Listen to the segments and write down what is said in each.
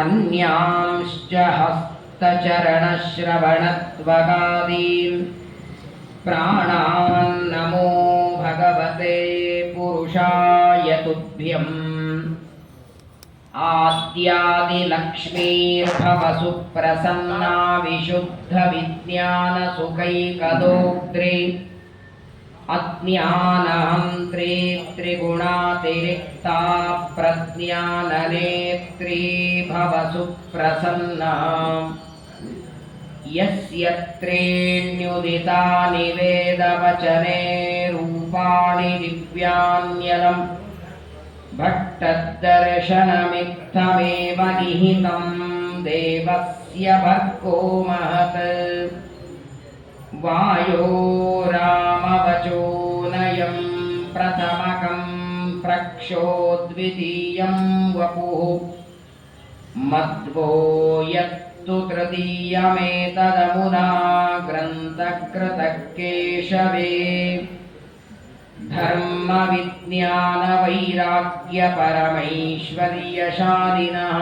अन्यांश्च हस्तचरणश्रवणत्वगादीन् प्राणान् नमो भगवते पुरुषाय तुभ्यम्। आद्यादिलक्ष्मीर्भव सुप्रसन्ना विशुद्धविज्ञानसुखैकदोग्रे अज्ञानहन्त्री त्रिगुणातिरिक्ता प्रज्ञाननेत्री भव सुप्रसन्ना। यस्य त्रीण्युदितानि वेदवचने रूपाणि दिव्यान्यलं भट्टदर्शनमित्थमेव निहितं देवस्य भर्गो महत्। वायो रामवचोऽनयं प्रथमकं प्रक्षो द्वितीयं वपुः मध्वो यत्तु तृतीयमेतदमुना ग्रन्थकृतः केशवे। धर्मविज्ञानवैराग्यपरमैश्वर्यशालिनः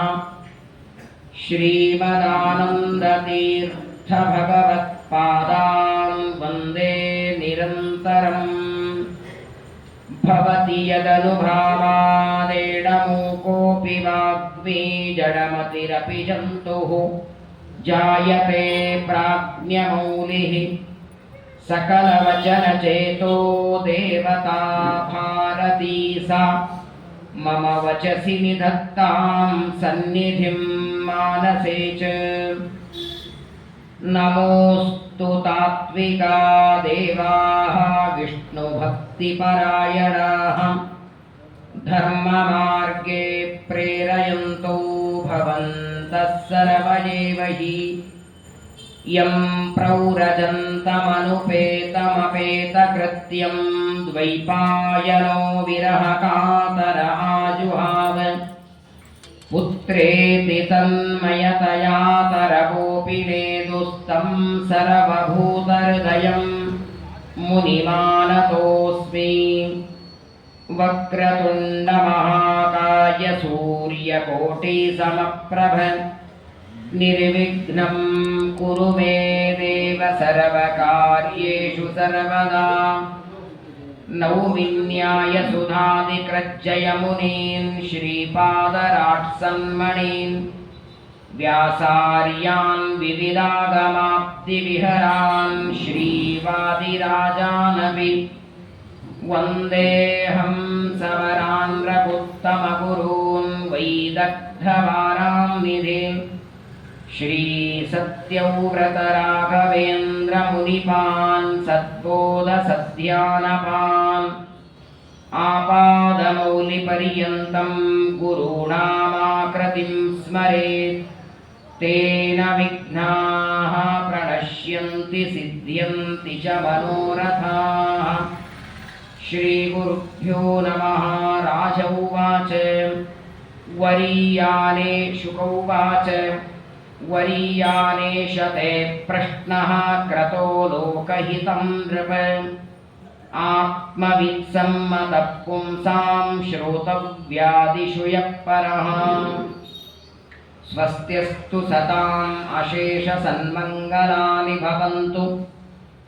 श्रीमदानन्दतीर्थभगवत्पादान् वन्दे निरन्तरम्। भवति यदनुभावादेडमूकोऽपि वाग्मी जडमतिरपि जन्तुः जायते प्राज्ञमौलिः सकलवचनचेतो देवता भारती सा मम वचसि निधत्तां सन्निधिं मानसे च। नमोऽस्तु तात्विका देवाः विष्णुभक्तिपरायणाः धर्ममार्गे प्रेरयन्तो भवन्तः सर्व एव हि। यं प्रौरजन्तमनुपेतमपेतकृत्यं द्वैपायनो विरहकातर आजुहाव। पुत्रेति तन्मयतया तरवोऽपि नेदुस्तं सर्वभूतहृदयं मुनिमानतोऽस्मि। वक्रतुण्डमहाकाय सूर्यकोटिसमप्रभ निर्विघ्नं कुरु मे देव सर्वकार्येषु सर्वदा। नौमिन्यायसुधादिकृज्जयमुनीन् श्रीपादराट्सन्मणीन् व्यासार्यान् विविधागमाप्तिविहरान् श्रीवादिराजानपि वन्देऽहं सवरान् रघुत्तमगुरून् वैदग्ध्यवारान्निधीन् श्रीसत्यव्रतराघवेन्द्रमुनिपान् सद्बोधसद्ध्यानपान् आपादमौलिपर्यन्तं गुरूणामाकृतिं स्मरेत्। तेन विघ्नाः प्रणश्यन्ति सिद्ध्यन्ति च मनोरथाः। श्रीगुरुभ्यो नमः। राज उवाच वरीयाने शुक उवाच वरीयानेश ते प्रश्नः क्रतो लोकहितं नृप। आत्मवित्सम्मतः पुंसां श्रोतव्यादिषु यः परः। स्वस्त्यस्तु सताम् अशेषसन्मङ्गलानि भवन्तु।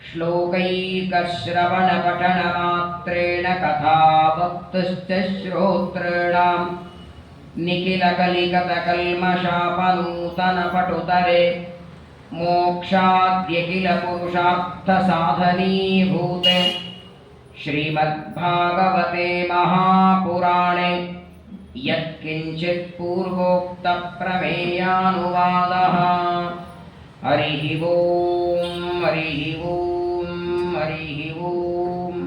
श्लोकैकश्रवणपठनमात्रेण कथावक्तुश्च श्रोतॄणाम् निखिलकलिकतकल्मषापनूतनपटुतरे मोक्षाद्यखिलपुरुषार्थसाधनीभूते श्रीमद्भागवते महापुराणे यत्किञ्चित् पूर्वोक्तप्रमेयानुवादः। हरिः ओम् हरिः ओम् हरिः ओम्।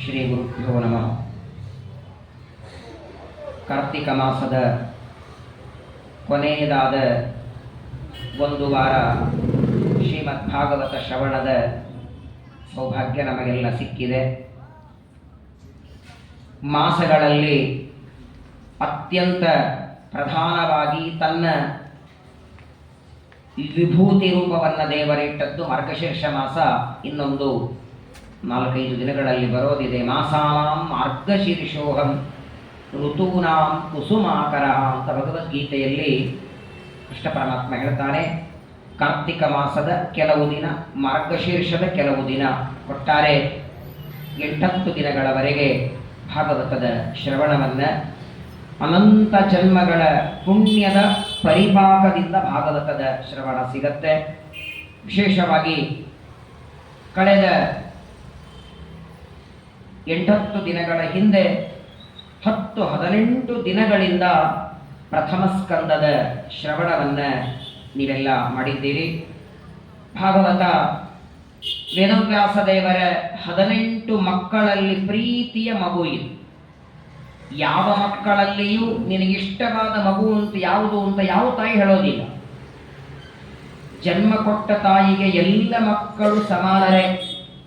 श्रीगुरुभ्यो नमः। ಕಾರ್ತಿಕ ಮಾಸದ ಕೊನೆಯದಾದ ಒಂದು ವಾರ ಶ್ರೀಮದ್ಭಾಗವತ ಶ್ರವಣದ ಸೌಭಾಗ್ಯ ನಮಗೆಲ್ಲ ಸಿಕ್ಕಿದೆ. ಮಾಸಗಳಲ್ಲಿ ಅತ್ಯಂತ ಪ್ರಧಾನವಾಗಿ ತನ್ನ ವಿಭೂತಿ ರೂಪವನ್ನು ದೇವರಿಟ್ಟದ್ದು ಮಾರ್ಗಶೀರ್ಷ ಮಾಸ. ಇನ್ನೊಂದು 4-5 ದಿನಗಳಲ್ಲಿ ಬರೋದಿದೆ. ಮಾಸಾನಾಂ ಮಾರ್ಗಶೀರ್ಷೋಹಂ ಋತೂನಾಂ ಕುಸುಮಾಕರ ಅಂತ ಭಗವದ್ಗೀತೆಯಲ್ಲಿ ಕೃಷ್ಣ ಪರಮಾತ್ಮ ಹೇಳ್ತಾನೆ. ಕಾರ್ತಿಕ ಮಾಸದ ಕೆಲವು ದಿನ, ಮಾರ್ಗಶೀರ್ಷದ ಕೆಲವು ದಿನ, ಒಟ್ಟಾರೆ 8 ದಿನಗಳವರೆಗೆ ಭಾಗವತದ ಶ್ರವಣವನ್ನು ಅನಂತ ಜನ್ಮಗಳ ಪುಣ್ಯದ ಪರಿಪಾಕದಿಂದ ಭಾಗವತದ ಶ್ರವಣ ಸಿಗತ್ತೆ. ವಿಶೇಷವಾಗಿ ಕಳೆದ 8 ದಿನಗಳ ಹಿಂದೆ 10-18 ದಿನಗಳಿಂದ ಪ್ರಥಮ ಸ್ಕಂದದ ಶ್ರವಣವನ್ನು ನೀವೆಲ್ಲ ಮಾಡಿದ್ದೀರಿ. ಭಾಗವತ ವೇದವ್ಯಾಸ ದೇವರ 18 ಮಕ್ಕಳಲ್ಲಿ ಪ್ರೀತಿಯ ಮಗು ಇದು. ಯಾವ ಮಕ್ಕಳಲ್ಲಿಯೂ ನಿನಗಿಷ್ಟವಾದ ಮಗು ಅಂತ ಯಾವುದು ಅಂತ ಯಾವ ತಾಯಿ ಹೇಳೋದಿಲ್ಲ. ಜನ್ಮ ಕೊಟ್ಟ ತಾಯಿಗೆ ಎಲ್ಲ ಮಕ್ಕಳು ಸಮಾನರೇ,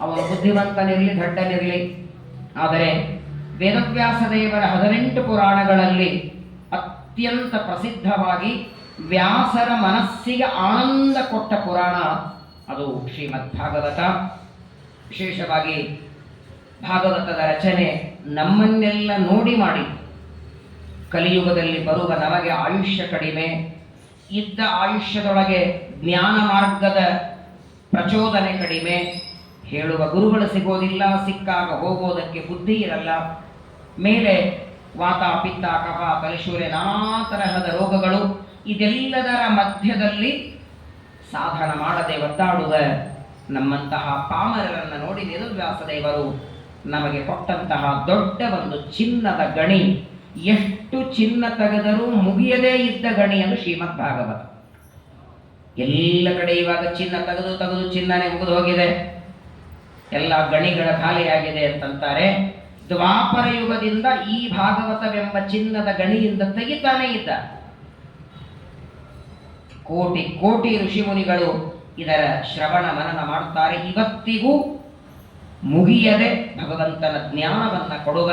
ಅವನು ಬುದ್ಧಿವಂತನಿರಲಿ ದಡ್ಡನಿರಲಿ. ಆದರೆ ವೇದವ್ಯಾಸ ದೇವರ 18 ಪುರಾಣಗಳಲ್ಲಿ ಅತ್ಯಂತ ಪ್ರಸಿದ್ಧವಾಗಿ ವ್ಯಾಸರ ಮನಸ್ಸಿಗೆ ಆನಂದ ಕೊಟ್ಟ ಪುರಾಣ ಅದು ಶ್ರೀಮದ್ ಭಾಗವತ. ವಿಶೇಷವಾಗಿ ಭಾಗವತದ ರಚನೆ ನಮ್ಮನ್ನೆಲ್ಲ ನೋಡಿ ಮಾಡಿ. ಕಲಿಯುಗದಲ್ಲಿ ಬರುವ ನಮಗೆ ಆಯುಷ್ಯ ಕಡಿಮೆ, ಇದ್ದ ಆಯುಷ್ಯದೊಳಗೆ ಜ್ಞಾನ ಮಾರ್ಗದ ಪ್ರಚೋದನೆ ಕಡಿಮೆ, ಹೇಳುವ ಗುರುಗಳು ಸಿಗೋದಿಲ್ಲ, ಸಿಕ್ಕಾಗ ಹೋಗೋದಕ್ಕೆ ಬುದ್ಧಿ ಇರಲ್ಲ, ಮೇಲೆ ವಾತ ಪಿತ್ತ ಕಫ ತಲೆಶೂಲೆ ನಾನಾ ತರಹದ ರೋಗಗಳು, ಇದೆಲ್ಲದರ ಮಧ್ಯದಲ್ಲಿ ಸಾಧನ ಮಾಡದೆ ಒದ್ದಾಡುವ ನಮ್ಮಂತಹ ಪಾಮರರನ್ನು ನೋಡಿ ವೇದವ್ಯಾಸದೇವರು ನಮಗೆ ಕೊಟ್ಟಂತಹ ದೊಡ್ಡ ಒಂದು ಚಿನ್ನದ ಗಣಿ, ಎಷ್ಟು ಚಿನ್ನ ತೆಗೆದರೂ ಮುಗಿಯದೇ ಇದ್ದ ಗಣಿಯನ್ನು ಶ್ರೀಮದ್ ಭಾಗವತ. ಎಲ್ಲ ಕಡೆ ಇವಾಗ ಚಿನ್ನ ತೆಗೆದು ಚಿನ್ನನೇ ಮುಗಿದು ಹೋಗಿದೆ, ಎಲ್ಲ ಗಣಿಗಳ ಖಾಲಿಯಾಗಿದೆ ಅಂತಂತಾರೆ. ದ್ವಾಪರ ಯುಗದಿಂದ ಈ ಭಾಗವತವೆಂಬ ಚಿನ್ನದ ಗಣಿಯಿಂದ ತೆಗಿತಾನೇ ಇದ್ದ. ಕೋಟಿ ಕೋಟಿ ಋಷಿಮುನಿಗಳು ಇದರ ಶ್ರವಣ ಮನನ ಮಾಡುತ್ತಾರೆ. ಇವತ್ತಿಗೂ ಮುಗಿಯದೆ ಭಗವಂತನ ಜ್ಞಾನವನ್ನು ಕೊಡುವ,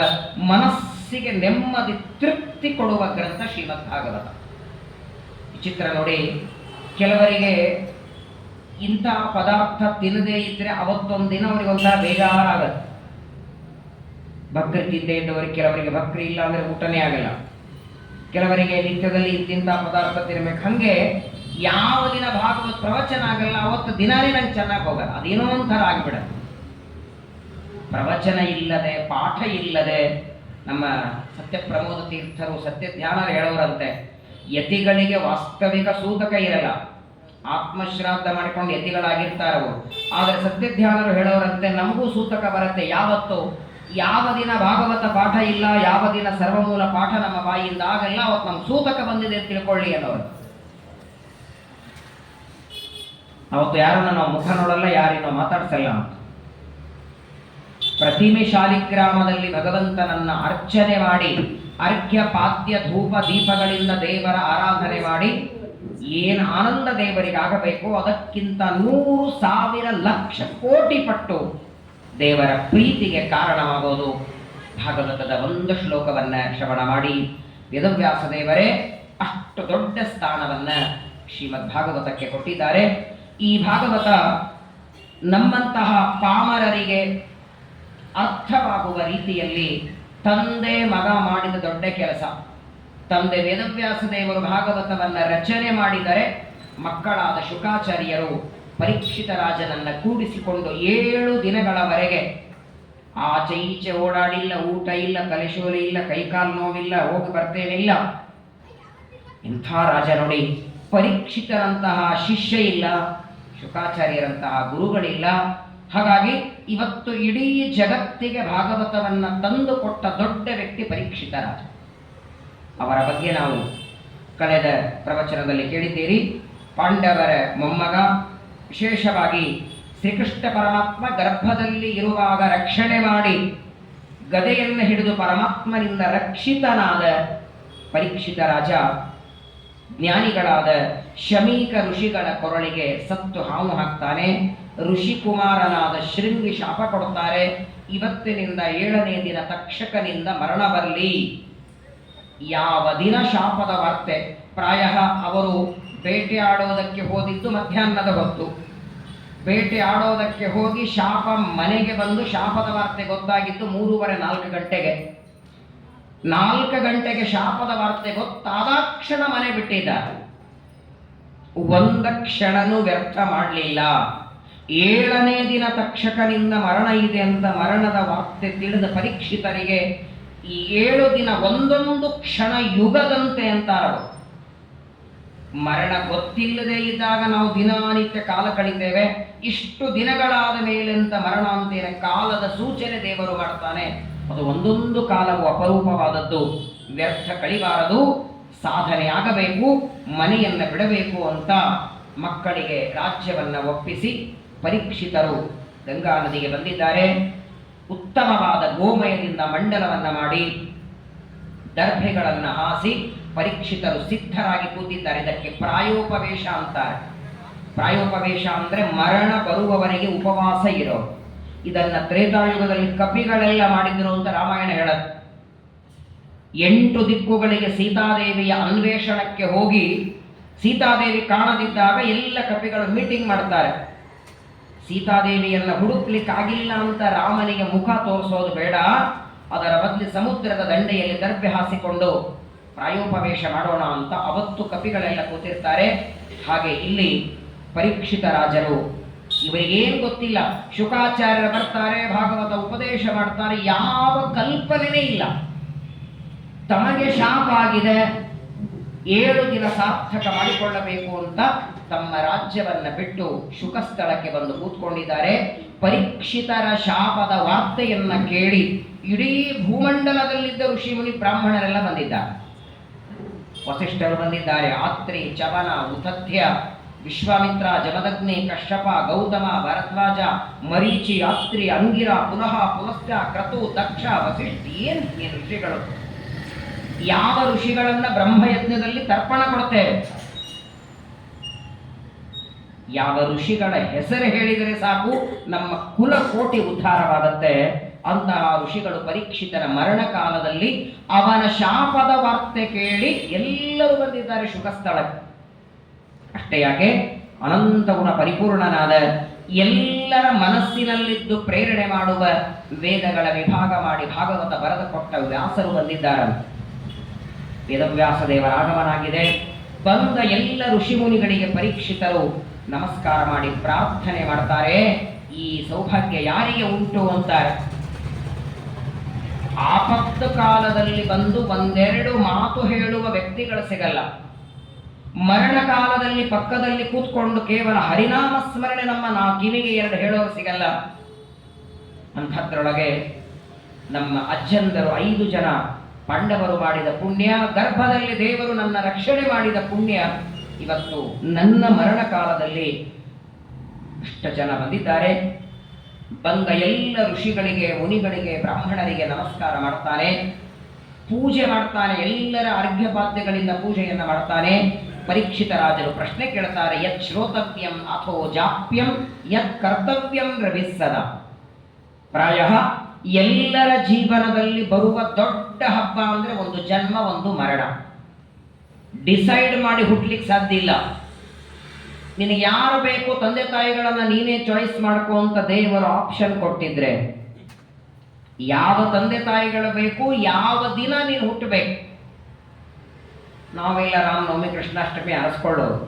ಮನಸ್ಸಿಗೆ ನೆಮ್ಮದಿ ತೃಪ್ತಿ ಕೊಡುವ ಗ್ರಂಥ ಶ್ರೀಮದ್ ಭಾಗವತ. ವಿಚಿತ್ರ ನೋಡಿ, ಕೆಲವರಿಗೆ ಇಂಥ ಪದಾರ್ಥ ತಿನ್ನದೇ ಇದ್ರೆ ಅವತ್ತೊಂದಿನ ಅವರಿಗೆ ಒಂಥರ ಬೇಜಾರಾಗತ್ತೆ. ಭಕ್ರಿ ತಿಂದೇ ಇದ್ದವರಿಗೆ, ಕೆಲವರಿಗೆ ಭಕ್ರಿ ಇಲ್ಲ ಅಂದರೆ ಊಟನೇ ಆಗಲ್ಲ. ಕೆಲವರಿಗೆ ನಿತ್ಯದಲ್ಲಿ ಇಂತಿಂಥ ಪದಾರ್ಥ ತಿನ್ನಬೇಕು. ಹಾಗೆ ಯಾವ ದಿನ ಭಾಗವತ ಪ್ರವಚನ ಆಗಲ್ಲ ಅವತ್ತು ದಿನಾನೇ ನಂಗೆ ಚೆನ್ನಾಗಿ ಹೋಗಲ್ಲ, ಅದೇನೋ ಒಂಥರ ಆಗಿಬಿಡತ್ತೆ. ಪ್ರವಚನ ಇಲ್ಲದೆ, ಪಾಠ ಇಲ್ಲದೆ, ನಮ್ಮ ಸತ್ಯ ಪ್ರಮೋದ ತೀರ್ಥರು ಸತ್ಯ ಧ್ಯಾನರು ಹೇಳೋರಂತೆ, ಯತಿಗಳಿಗೆ ವಾಸ್ತವಿಕ ಸೂತಕ ಇರಲ್ಲ, ಆತ್ಮಶ್ರಾದ್ದ ಮಾಡಿಕೊಂಡು ಯತಿಗಳಾಗಿರ್ತಾರವರು. ಆದರೆ ಸತ್ಯ ಧ್ಯಾನರು ಹೇಳೋರಂತೆ ನಮಗೂ ಸೂತಕ ಬರುತ್ತೆ. ಯಾವತ್ತು ಯಾವ ದಿನ ಭಾಗವತ ಪಾಠ ಇಲ್ಲ, ಯಾವ ದಿನ ಸರ್ವಮೂಲ ಪಾಠ ನಮ್ಮ ಬಾಯಿಯಿಂದ ಆಗಲ್ಲ, ಅವತ್ತು ನಮ್ಗೆ ಸೂತಕ ಬಂದಿದೆ ಅಂತ ತಿಳ್ಕೊಳ್ಳಿ ಅನ್ನೋರು. ಅವತ್ತು ಯಾರನ್ನ ನಾವು ಮುಖ ನೋಡಲ್ಲ, ಯಾರಿನೋ ಮಾತಾಡ್ಸಲ್ಲ. ಪ್ರತಿಮೆ ಶಾಲಿಗ್ರಾಮದಲ್ಲಿ ಭಗವಂತನನ್ನ ಅರ್ಚನೆ ಮಾಡಿ, ಅರ್ಘ್ಯ ಪಾದ್ಯ ಧೂಪ ದೀಪಗಳಿಂದ ದೇವರ ಆರಾಧನೆ ಮಾಡಿ ಏನು ಆನಂದ ದೇವರಿಗಾಗಬೇಕು ಅದಕ್ಕಿಂತ 100,000 ಲಕ್ಷ ಕೋಟಿ ಪಟ್ಟು ದೇವರ ಪ್ರೀತಿಗೆ ಕಾರಣವಾಗೋದು ಭಾಗವತದ ಒಂದು ಶ್ಲೋಕವನ್ನು ಶ್ರವಣ ಮಾಡಿ. ವೇದವ್ಯಾಸ ದೇವರೇ ಅಷ್ಟು ದೊಡ್ಡ ಸ್ಥಾನವನ್ನು ಶ್ರೀಮದ್ ಭಾಗವತಕ್ಕೆ ಕೊಟ್ಟಿದ್ದಾರೆ. ಈ ಭಾಗವತ ನಮ್ಮಂತಹ ಪಾಮರರಿಗೆ ಅರ್ಥವಾಗುವ ರೀತಿಯಲ್ಲಿ ತಂದೆ ಮಗ ಮಾಡಿದ ದೊಡ್ಡ ಕೆಲಸ. ತಂದೆ ವೇದವ್ಯಾಸ ದೇವರು ಭಾಗವತವನ್ನು ರಚನೆ ಮಾಡಿದರೆ, ಮಕ್ಕಳಾದ ಶುಕಾಚಾರ್ಯರು ಪರೀಕ್ಷಿತ ರಾಜನನ್ನ ಕೂಡಿಸಿಕೊಂಡು 7 ದಿನಗಳವರೆಗೆ ಆಚೆ ಈಚೆ ಓಡಾಡಿಲ್ಲ, ಊಟ ಇಲ್ಲ, ತಲೆಶೂಲೆ ಇಲ್ಲ, ಕೈಕಾಲು ನೋವಿಲ್ಲ, ಹೋಗಿ ಬರ್ತೇನಿಲ್ಲ. ಇಂಥ ರಾಜ ನೋಡಿ. ಪರೀಕ್ಷಿತರಂತಹ ಶಿಷ್ಯ ಇಲ್ಲ, ಶುಕಾಚಾರ್ಯರಂತಹ ಗುರುಗಳಿಲ್ಲ. ಹಾಗಾಗಿ ಇವತ್ತು ಇಡೀ ಜಗತ್ತಿಗೆ ಭಾಗವತವನ್ನು ತಂದು ಕೊಟ್ಟ ದೊಡ್ಡ ವ್ಯಕ್ತಿ ಪರೀಕ್ಷಿತ ರಾಜ. ಅವರ ಬಗ್ಗೆ ನಾವು ಕಳೆದ ಪ್ರವಚನದಲ್ಲಿ ಕೇಳಿದ್ದೀರಿ. ಪಾಂಡವರ ಮೊಮ್ಮಗ, ವಿಶೇಷವಾಗಿ ಶ್ರೀಕೃಷ್ಣ ಪರಮಾತ್ಮ ಗರ್ಭದಲ್ಲಿ ಇರುವಾಗ ರಕ್ಷಣೆ ಮಾಡಿ ಗದೆಯನ್ನು ಹಿಡಿದು ಪರಮಾತ್ಮನಿಂದ ರಕ್ಷಿತನಾದ ಪರೀಕ್ಷಿತ ರಾಜ ಜ್ಞಾನಿಗಳಾದ ಶಮೀಕ ಋಷಿಗಳ ಕೊರಳಿಗೆ ಸತ್ತು ಹಾವು ಹಾಕ್ತಾನೆ. ಋಷಿಕುಮಾರನಾದ ಶೃಂಗಿ ಶಾಪ ಕೊಡುತ್ತಾರೆ, ಇವತ್ತಿನಿಂದ 7ನೇ ದಿನ ತಕ್ಷಕನಿಂದ ಮರಣ ಬರಲಿ. ಯಾವ ದಿನ ಶಾಪದ ವಾರ್ತೆ. ಪ್ರಾಯ ಅವರು ಬೇಟೆ ಆಡೋದಕ್ಕೆ ಹೋದಿದ್ದು ಮಧ್ಯಾಹ್ನದ ಹೊತ್ತು. ಬೇಟೆ ಆಡೋದಕ್ಕೆ ಹೋಗಿ ಶಾಪ ಮನೆಗೆ ಬಂದು ಶಾಪದ ವಾರ್ತೆ ಗೊತ್ತಾಗಿದ್ದು 3:30-4 ಗಂಟೆಗೆ. 4 ಗಂಟೆಗೆ ಶಾಪದ ವಾರ್ತೆ ಗೊತ್ತಾದಾಕ್ಷಣ ಮನೆ ಬಿಟ್ಟಿದ್ದಾರೆ. ಒಂದ ಕ್ಷಣನೂ ವ್ಯರ್ಥ ಮಾಡಲಿಲ್ಲ. 7ನೇ ದಿನ ತಕ್ಷಕನಿಂದ ಮರಣ ಇದೆ ಅಂತ ಮರಣದ ವಾರ್ತೆ ತಿಳಿದ ಪರೀಕ್ಷಿತರಿಗೆ ಈ 7 ದಿನ ಒಂದೊಂದು ಕ್ಷಣ ಯುಗದಂತೆ ಅಂತಾರವರು. ಮರಣ ಗೊತ್ತಿಲ್ಲದೆ ಇದ್ದಾಗ ನಾವು ದಿನನಿತ್ಯ ಕಾಲ ಕಳೀತೇವೆ. ಇಷ್ಟು ದಿನಗಳಾದ ಮೇಲೆ ಅಂತ ಮರಣಾಂತೇನ ಕಾಲದ ಸೂಚನೆ ದೇವರು ಮಾಡ್ತಾನೆ. ಅದು ಒಂದೊಂದು ಕಾಲವು ಅಪರೂಪವಾದದ್ದು, ವ್ಯರ್ಥ ಕಳಿಬಾರದು, ಸಾಧನೆ ಆಗಬೇಕು, ಮನೆಯನ್ನು ಬಿಡಬೇಕು ಅಂತ ಮಕ್ಕಳಿಗೆ ರಾಜ್ಯವನ್ನು ಒಪ್ಪಿಸಿ ಪರೀಕ್ಷಿತರು ಗಂಗಾ ನದಿಗೆ ಬಂದಿದ್ದಾರೆ. ಉತ್ತಮವಾದ ಗೋಮಯದಿಂದ ಮಂಡಲವನ್ನು ಮಾಡಿ ದರ್ಭೆಗಳನ್ನು ಹಾಸಿ ಪರೀಕ್ಷಿತರು ಸಿದ್ಧರಾಗಿ ಕೂತಿದ್ದಾರೆ. ಇದಕ್ಕೆ ಪ್ರಾಯೋಪವೇಶ ಅಂತಾರೆ. ಪ್ರಾಯೋಪವೇಶ ಅಂದರೆ ಮರಣ ಬರುವವರೆಗೆ ಉಪವಾಸ ಇರೋರು. ಇದನ್ನು ತ್ರೇತಾಯುಗದಲ್ಲಿ ಕಪಿಗಳೆಲ್ಲ ಮಾಡಿದ್ರು ಅಂತ ರಾಮಾಯಣ ಹೇಳುತ್ತೆ. 8 ದಿಕ್ಕುಗಳಿಗೆ ಸೀತಾದೇವಿಯ ಅನ್ವೇಷಣಕ್ಕೆ ಹೋಗಿ ಸೀತಾದೇವಿ ಕಾಣದಿದ್ದಾಗ ಎಲ್ಲ ಕಪಿಗಳು ಮೀಟಿಂಗ್ ಮಾಡ್ತಾರೆ. ಸೀತಾದೇವಿಯನ್ನು ಹುಡುಕ್ಲಿಕ್ಕಾಗಿಲ್ಲ ಅಂತ ರಾಮನಿಗೆ ಮುಖ ತೋರಿಸೋದು ಬೇಡ, ಅದರ ಬದಲು ಸಮುದ್ರದ ದಂಡೆಯಲ್ಲಿ ದರ್ಭೆ ಹಾಸಿಕೊಂಡು ಪ್ರಾಯೋಪವೇಶ ಮಾಡೋಣ ಅಂತ ಅವತ್ತು ಕಪಿಗಳೆಲ್ಲ ಕೂತಿರ್ತಾರೆ. ಹಾಗೆ ಇಲ್ಲಿ ಪರೀಕ್ಷಿತ ರಾಜರು, ಇವರಿಗೇನು ಗೊತ್ತಿಲ್ಲ, ಶುಕಾಚಾರ್ಯರು ಬರ್ತಾರೆ, ಭಾಗವತ ಉಪದೇಶ ಮಾಡ್ತಾರೆ, ಯಾವ ಕಲ್ಪನೆನೇ ಇಲ್ಲ. ತಮಗೆ ಶಾಪ ಆಗಿದೆ, 7 ದಿನ ಸಾರ್ಥಕ ಮಾಡಿಕೊಳ್ಳಬೇಕು ಅಂತ ತಮ್ಮ ರಾಜ್ಯವನ್ನು ಬಿಟ್ಟು ಶುಕಸ್ಥಳಕ್ಕೆ ಬಂದು ಕೂತ್ಕೊಂಡಿದ್ದಾರೆ. ಪರೀಕ್ಷಿತರ ಶಾಪದ ವಾರ್ತೆಯನ್ನ ಕೇಳಿ ಇಡೀ ಭೂಮಂಡಲದಲ್ಲಿದ್ದ ಋಷಿಮುನಿ ಬ್ರಾಹ್ಮಣರೆಲ್ಲ ಬಂದಿದ್ದಾರೆ. ವಸಿಷ್ಠರು ಬಂದಿದ್ದಾರೆ, ಆತ್ರಿ, ಚವನ, ಉತಥ್ಯ, ವಿಶ್ವಾಮಿತ್ರ, ಜಮದಗ್ನಿ, ಕಶ್ಯಪ, ಗೌತಮ, ಭರದ್ವಾಜ, ಮರೀಚಿ, ಆತ್ರಿ, ಅಂಗಿರ, ಪುನಃ, ಪುಲಸ್ತ್ಯ, ಕ್ರತು, ದಕ್ಷ, ವಸಿಷ್ಠ. ಏನು ಋಷಿಗಳು! ಯಾವ ಋಷಿಗಳನ್ನ ಬ್ರಹ್ಮಯಜ್ಞದಲ್ಲಿ ತರ್ಪಣ ಕೊಡ್ತೇವೆ, ಯಾವ ಋಷಿಗಳ ಹೆಸರು ಹೇಳಿದರೆ ಸಾಕು ನಮ್ಮ ಕುಲಕೋಟಿ ಉದ್ಧಾರವಾಗುತ್ತೆ. ಅಂತಹ ಋಷಿಗಳು ಪರೀಕ್ಷಿತನ ಮರಣ ಕಾಲದಲ್ಲಿ ಅವನ ಶಾಪದ ವಾರ್ತೆ ಕೇಳಿ ಎಲ್ಲರೂ ಬಂದಿದ್ದಾರೆ ಶುಕಸ್ಥಳಕ್ಕೆ. ಅಷ್ಟೇ ಯಾಕೆ, ಅನಂತ ಗುಣ ಪರಿಪೂರ್ಣನಾದ, ಎಲ್ಲರ ಮನಸ್ಸಿನಲ್ಲಿದ್ದು ಪ್ರೇರಣೆ ಮಾಡುವ, ವೇದಗಳ ವಿಭಾಗ ಮಾಡಿ ಭಾಗವತ ಬರೆದು ಕೊಟ್ಟ ವ್ಯಾಸರು ಬಂದಿದ್ದಾರಂತೆ. ವೇದವ್ಯಾಸ ದೇವರ ಆಗಮನಾಗಿದೆ. ಬಂದ ಎಲ್ಲ ಋಷಿಮುನಿಗಳಿಗೆ ಪರೀಕ್ಷಿತರು ನಮಸ್ಕಾರ ಮಾಡಿ ಪ್ರಾರ್ಥನೆ ಮಾಡ್ತಾರೆ. ಈ ಸೌಭಾಗ್ಯ ಯಾರಿಗೆ ಉಂಟು ಅಂತಾರೆ. ಆಪತ್ತು ಕಾಲದಲ್ಲಿ ಬಂದು ಒಂದೆರಡು ಮಾತು ಹೇಳುವ ವ್ಯಕ್ತಿಗಳು ಸಿಗಲ್ಲ. ಮರಣ ಕಾಲದಲ್ಲಿ ಪಕ್ಕದಲ್ಲಿ ಕೂತ್ಕೊಂಡು ಕೇವಲ ಹರಿನಾಮ ಸ್ಮರಣೆ ನಮ್ಮ ಕಿವಿಗೆ 2 ಹೇಳೋರು ಸಿಗಲ್ಲ. ಅಂಥದ್ರೊಳಗೆ ನಮ್ಮ ಅಜ್ಜಂದರು 5 ಜನ ಪಾಂಡವರು ಮಾಡಿದ ಪುಣ್ಯ, ಗರ್ಭದಲ್ಲಿ ದೇವರು ನನ್ನ ರಕ್ಷಣೆ ಮಾಡಿದ ಪುಣ್ಯ, ಇವತ್ತು ನನ್ನ ಮರಣ ಕಾಲದಲ್ಲಿ ಇಷ್ಟ ಜನ ಬಂದಿದ್ದಾರೆ. ಬಂದ ಎಲ್ಲ ಋಷಿಗಳಿಗೆ, ಮುನಿಗಳಿಗೆ, ಬ್ರಾಹ್ಮಣರಿಗೆ ನಮಸ್ಕಾರ ಮಾಡ್ತಾನೆ, ಪೂಜೆ ಮಾಡ್ತಾನೆ. ಎಲ್ಲರ ಅರ್ಘ್ಯಪಾದ್ಯಗಳಿಂದ ಪೂಜೆಯನ್ನು ಮಾಡ್ತಾನೆ. ಪರೀಕ್ಷಿತ ರಾಜರು ಪ್ರಶ್ನೆ ಕೇಳ್ತಾರೆ, ಯತ್ ಶ್ರೋತವ್ಯಂ ಅಥೋ ಜಾಪ್ಯಂ ಯತ್ ಕರ್ತವ್ಯಂ ರವಿಸ್ಸದ. ಪ್ರಾಯಃ ಎಲ್ಲರ ಜೀವನದಲ್ಲಿ ಬರುವ ದೊಡ್ಡ ಹಬ್ಬ ಅಂದ್ರೆ ಒಂದು ಜನ್ಮ, ಒಂದು ಮರಣ. ಡಿಸೈಡ್ ಮಾಡಿ ಹುಟ್ಲಿಕ್ಕೆ ಸಾಧ್ಯ ಇಲ್ಲ. ನಿನಗೆ ಯಾರು ಬೇಕು ತಂದೆ ತಾಯಿಗಳನ್ನ ನೀನೇ ಚಾಯ್ಸ್ ಮಾಡ್ಕೋ ಅಂತ ದೇವರು ಆಪ್ಷನ್ ಕೊಟ್ಟಿದ್ರೆ, ಯಾವ ತಂದೆ ತಾಯಿಗಳು ಬೇಕು, ಯಾವ ದಿನ ನೀನು ಹುಟ್ಟಬೇಕು. ನಾವೆಲ್ಲ ರಾಮನವಮಿ, ಕೃಷ್ಣಾಷ್ಟಮಿ ಅರಸ್ಕೊಳ್ಳೋದು.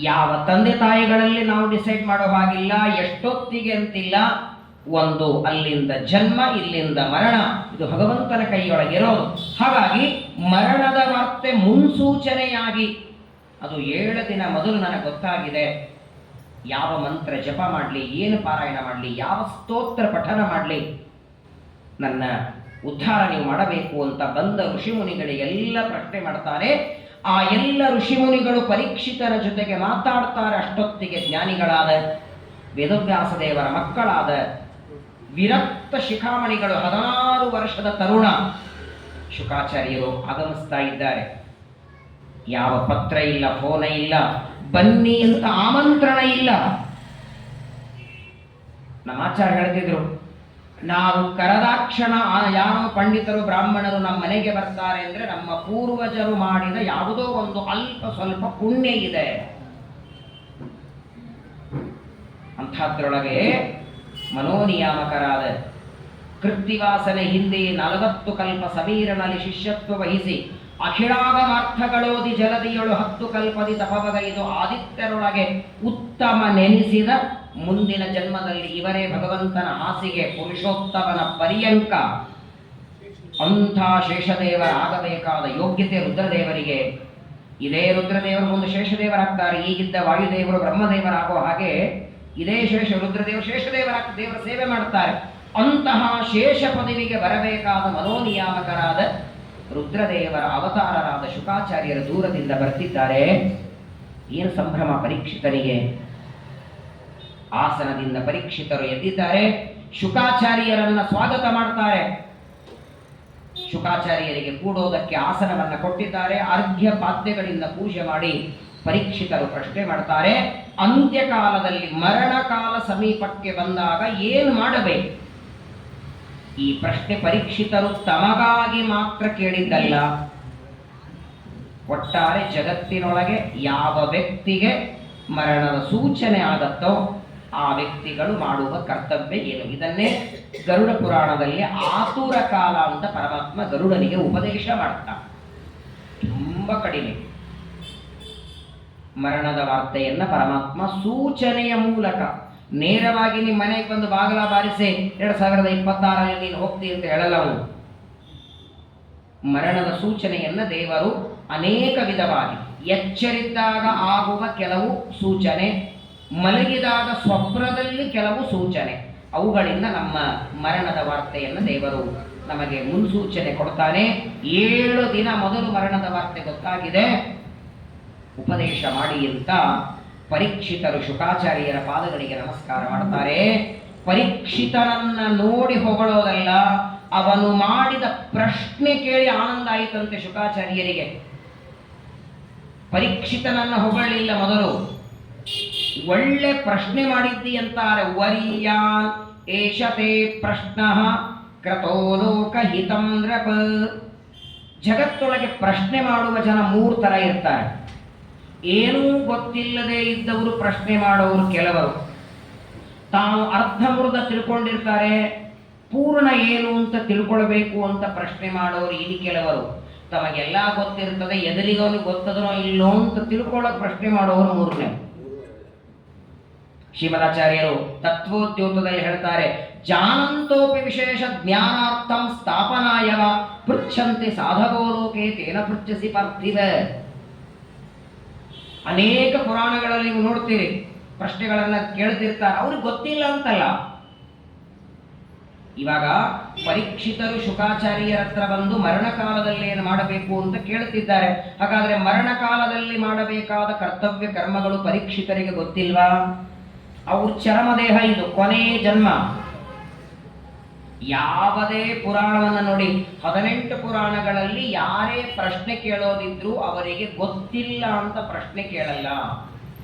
ಯಾವ ತಂದೆ ತಾಯಿಗಳಲ್ಲಿ ನಾವು ಡಿಸೈಡ್ ಮಾಡೋ ಹಾಗಿಲ್ಲ, ಎಷ್ಟೊತ್ತಿಗೆ ಅಂತಿಲ್ಲ. ಒಂದು ಅಲ್ಲಿಂದ ಜನ್ಮ, ಇಲ್ಲಿಂದ ಮರಣ, ಇದು ಭಗವಂತನ ಕೈಯೊಳಗಿರೋದು. ಹಾಗಾಗಿ ಮರಣದ ವಾರ್ತೆ ಮುನ್ಸೂಚನೆಯಾಗಿ ಅದು 7 ದಿನ ಮೊದಲು ನನಗೆ ಗೊತ್ತಾಗಿದೆ. ಯಾವ ಮಂತ್ರ ಜಪ ಮಾಡಲಿ, ಏನು ಪಾರಾಯಣ ಮಾಡಲಿ, ಯಾವ ಸ್ತೋತ್ರ ಪಠನ ಮಾಡಲಿ, ನನ್ನ ಉದ್ಧಾರ ನೀವು ಮಾಡಬೇಕು ಅಂತ ಬಂದ ಋಷಿಮುನಿಗಳಿಗೆಲ್ಲ ಪ್ರಶ್ನೆ ಮಾಡ್ತಾರೆ. ಆ ಎಲ್ಲ ಋಷಿಮುನಿಗಳು ಪರೀಕ್ಷಿತರ ಜೊತೆಗೆ ಮಾತಾಡ್ತಾರೆ. ಅಷ್ಟೊತ್ತಿಗೆ ಜ್ಞಾನಿಗಳಾದ ವೇದವ್ಯಾಸ ದೇವರ ಮಕ್ಕಳಾದ ವಿರಕ್ತ ಶಿಖಾಮಣಿಗಳು 16 ವರ್ಷದ ತರುಣ ಶುಕಾಚಾರ್ಯರು ಆಗಮಿಸ್ತಾ ಇದ್ದಾರೆ. ಯಾವ ಪತ್ರ ಇಲ್ಲ, ಫೋನ ಇಲ್ಲ, ಬನ್ನಿ ಅಂತ ಆಮಂತ್ರಣ ಇಲ್ಲ. ನಮ್ಮ ಆಚಾರ್ಯ ಹೇಳ್ತಿದ್ರು, ನಾವು ಕರೆದಾಕ್ಷಣ ಯಾರೋ ಪಂಡಿತರು ಬ್ರಾಹ್ಮಣರು ನಮ್ಮ ಮನೆಗೆ ಬರ್ತಾರೆ ಅಂದ್ರೆ ನಮ್ಮ ಪೂರ್ವಜರು ಮಾಡಿದ ಯಾವುದೋ ಒಂದು ಅಲ್ಪ ಸ್ವಲ್ಪ ಪುಣ್ಯ ಇದೆ. ಅಂಥದ್ರೊಳಗೆ ಮನೋನಿಯಾಮಕರಾದ ಕೃತ್ತಿವಾಸನೆ ಹಿಂದೆ 40 ಕಲ್ಪ ಸಮೀರನಲ್ಲಿ ಶಿಷ್ಯತ್ವ ವಹಿಸಿ ಅಖಿಳಾಗಮಾರ್ಥಗಳೋದಿ ಜಲದಿಯೊಳು 10 ಕಲ್ಪದಿ ತಪವಗೈದು ಆದಿತ್ಯರೊಳಗೆ ಉತ್ತಮ ನೆನೆಸಿದ ಮುಂದಿನ ಜನ್ಮದಲ್ಲಿ ಇವರೇ ಭಗವಂತನ ಹಾಸಿಗೆ ಪುರುಷೋತ್ತಮನ ಪರ್ಯಂಕ ಅಂಥ ಶೇಷದೇವರಾಗಬೇಕಾದ ಯೋಗ್ಯತೆ ರುದ್ರದೇವರಿಗೆ ಇದೇ ರುದ್ರದೇವರು ಮುಂದೆ ಶೇಷದೇವರಾಗ್ತಾರೆ. ಈಗಿದ್ದ ವಾಯುದೇವರು ಬ್ರಹ್ಮದೇವರಾಗೋ ಹಾಗೆ ಇದೇ ರುದ್ರದೇವರು ದೇವರ ಸೇವೆ ಮಾಡ್ತಾರೆ. ಅಂತಹ ಶೇಷ ಪದವಿಗೆ ಬರಬೇಕಾದ ಮನೋನಿಯಾಮಕರಾದ ರುದ್ರದೇವರ ಅವತಾರರಾದ ಶುಕಾಚಾರ್ಯರು ದೂರದಿಂದ ಬರ್ತಿದ್ದಾರೆ. ಏನು ಸಂಭ್ರಮ ಪರೀಕ್ಷಿತನಿಗೆ. ಆಸನದಿಂದ ಪರೀಕ್ಷಿತರು ಎದ್ದಿದ್ದಾರೆ. ಶುಕಾಚಾರ್ಯರನ್ನ ಸ್ವಾಗತ ಮಾಡ್ತಾರೆ. ಶುಕಾಚಾರ್ಯರಿಗೆ ಕೂಡೋದಕ್ಕೆ ಆಸನವನ್ನ ಕೊಟ್ಟಿದ್ದಾರೆ. ಅರ್ಘ್ಯ ಪಾದ್ಯಗಳಿಂದ ಪೂಜೆ ಮಾಡಿ ಪರೀಕ್ಷಿತರು ಪ್ರಶ್ನೆ ಮಾಡ್ತಾರೆ. ಅಂತ್ಯಕಾಲದಲ್ಲಿ ಮರಣಕಾಲ ಸಮೀಪಕ್ಕೆ ಬಂದಾಗ ಏನು ಮಾಡಬೇಕು? ಈ ಪ್ರಶ್ನೆ ಪರೀಕ್ಷಿತರು ತಮಗಾಗಿ ಮಾತ್ರ ಕೇಳಿದ್ದಲ್ಲ. ಒಟ್ಟಾರೆ ಜಗತ್ತಿನೊಳಗೆ ಯಾವ ವ್ಯಕ್ತಿಗೆ ಮರಣದ ಸೂಚನೆ ಆಗತ್ತೋ ಆ ವ್ಯಕ್ತಿಗಳು ಮಾಡುವ ಕರ್ತವ್ಯ ಏನು, ಇದನ್ನೇ ಗರುಡ ಪುರಾಣದಲ್ಲಿ ಆತುರ ಕಾಲ ಅಂತ ಪರಮಾತ್ಮ ಗರುಡನಿಗೆ ಉಪದೇಶ ಮಾಡ್ತಾನೆ. ತುಂಬಾ ಕಡಿಮೆ ಮರಣದ ವಾರ್ತೆಯನ್ನ ಪರಮಾತ್ಮ ಸೂಚನೆಯ ಮೂಲಕ ನೇರವಾಗಿ ನಿಮ್ಮ ಮನೆಗೆ ಬಂದು ಬಾಗಲ ಬಾರಿಸಿ 2026ರಲ್ಲಿ ನೀನು ಹೋಗ್ತಿ ಅಂತ ಹೇಳಲ್ಲ. ಅವನು ಮರಣದ ಸೂಚನೆಯನ್ನ ದೇವರು ಅನೇಕ ವಿಧವಾಗಿ, ಎಚ್ಚರಿದ್ದಾಗ ಆಗುವ ಕೆಲವು ಸೂಚನೆ, ಮಲಗಿದಾಗ ಸ್ವಪ್ನದಲ್ಲಿ ಕೆಲವು ಸೂಚನೆ, ಅವುಗಳಿಂದ ನಮ್ಮ ಮರಣದ ವಾರ್ತೆಯನ್ನು ದೇವರು ನಮಗೆ ಮುನ್ಸೂಚನೆ ಕೊಡ್ತಾನೆ. 7 ದಿನ ಮೊದಲು ಮರಣದ ವಾರ್ತೆ ಗೊತ್ತಾಗಿದೆ, ಉಪದೇಶ ಮಾಡಿ ಅಂತ ಪರೀಕ್ಷಿತರು ಶುಕಾಚಾರ್ಯರ ಪಾದಗಳಿಗೆ ನಮಸ್ಕಾರ ಮಾಡ್ತಾರೆ. ಪರೀಕ್ಷಿತನನ್ನ ನೋಡಿ ಹೊಗಳೋದಲ್ಲ, ಅವನು ಮಾಡಿದ ಪ್ರಶ್ನೆ ಕೇಳಿ ಆನಂದ ಆಯಿತಂತೆ ಶುಕಾಚಾರ್ಯರಿಗೆ. ಪರೀಕ್ಷಿತನನ್ನ ಹೊಗಳಿಲ್ಲ, ಮೊದಲು ಒಳ್ಳೆ ಪ್ರಶ್ನೆ ಮಾಡಿದ್ದಿ ಅಂತಾರೆ. ವರಿಯಾನ್ ಏಷತೆ ಪ್ರಶ್ನ ಕ್ರತೋ ಲೋಕಹಿತಂ ನೃಪ. ಜಗತ್ತೊಳಗೆ ಪ್ರಶ್ನೆ ಮಾಡುವ ಜನ 3 ತರ ಇರ್ತಾರೆ. ಏನೂ ಗೊತ್ತಿಲ್ಲದೆ ಇದ್ದವರು ಪ್ರಶ್ನೆ ಮಾಡೋರು ಕೆಲವರು, ತಾವು ಅರ್ಧಮುರ್ಧ ತಿಳ್ಕೊಂಡಿರ್ತಾರೆ, ಪೂರ್ಣ ಏನು ಅಂತ ತಿಳ್ಕೊಳ್ಬೇಕು ಅಂತ ಪ್ರಶ್ನೆ ಮಾಡೋರು ಇನ್ನು ಕೆಲವರು, ತಮಗೆಲ್ಲ ಗೊತ್ತಿರ್ತದೆ ಎದುರಿಗವನು ಗೊತ್ತದನೋ ಇಲ್ಲೋ ಅಂತ ತಿಳ್ಕೊಳ್ಳೋಕೆ ಪ್ರಶ್ನೆ ಮಾಡೋರು 3ನೇ. ಶ್ರೀಮದಾಚಾರ್ಯರು ತತ್ವೋದ್ಯೋತದಲ್ಲಿ ಹೇಳ್ತಾರೆ, ಜಾನಂತೋಪಿ ವಿಶೇಷ ಜ್ಞಾನಾರ್ಥಂ ಸ್ಥಾಪನಾಯವ ಪೃಚ್ಛಂತೆ ಸಾಧಕೋ ಲೋಕೆ ತೇನ ಪೃಚ್ಛಸಿ ಪಾರ್ಥಿವ. ಅನೇಕ ಪುರಾಣಗಳಲ್ಲಿ ನೀವು ನೋಡ್ತೀರಿ, ಪ್ರಶ್ನೆಗಳನ್ನ ಕೇಳ್ತಿರ್ತಾರೆ, ಅವ್ರಿಗೆ ಗೊತ್ತಿಲ್ಲ ಅಂತಲ್ಲ. ಇವಾಗ ಪರೀಕ್ಷಿತರು ಶುಕಾಚಾರ್ಯರ ಹತ್ರ ಬಂದು ಮರಣಕಾಲದಲ್ಲಿ ಏನು ಮಾಡಬೇಕು ಅಂತ ಕೇಳ್ತಿದ್ದಾರೆ. ಹಾಗಾದ್ರೆ ಮರಣಕಾಲದಲ್ಲಿ ಮಾಡಬೇಕಾದ ಕರ್ತವ್ಯ ಕರ್ಮಗಳು ಪರೀಕ್ಷಿತರಿಗೆ ಗೊತ್ತಿಲ್ವಾ? ಅವ್ರ ಚರಮದೇಹ ಇದು, ಕೊನೆಯ ಜನ್ಮ. ಯಾವುದೇ ಪುರಾಣವನ್ನು ನೋಡಿ, 18 ಪುರಾಣಗಳಲ್ಲಿ ಯಾರೇ ಪ್ರಶ್ನೆ ಕೇಳೋದಿದ್ರು ಅವರಿಗೆ ಗೊತ್ತಿಲ್ಲ ಅಂತ ಪ್ರಶ್ನೆ ಕೇಳಲ್ಲ.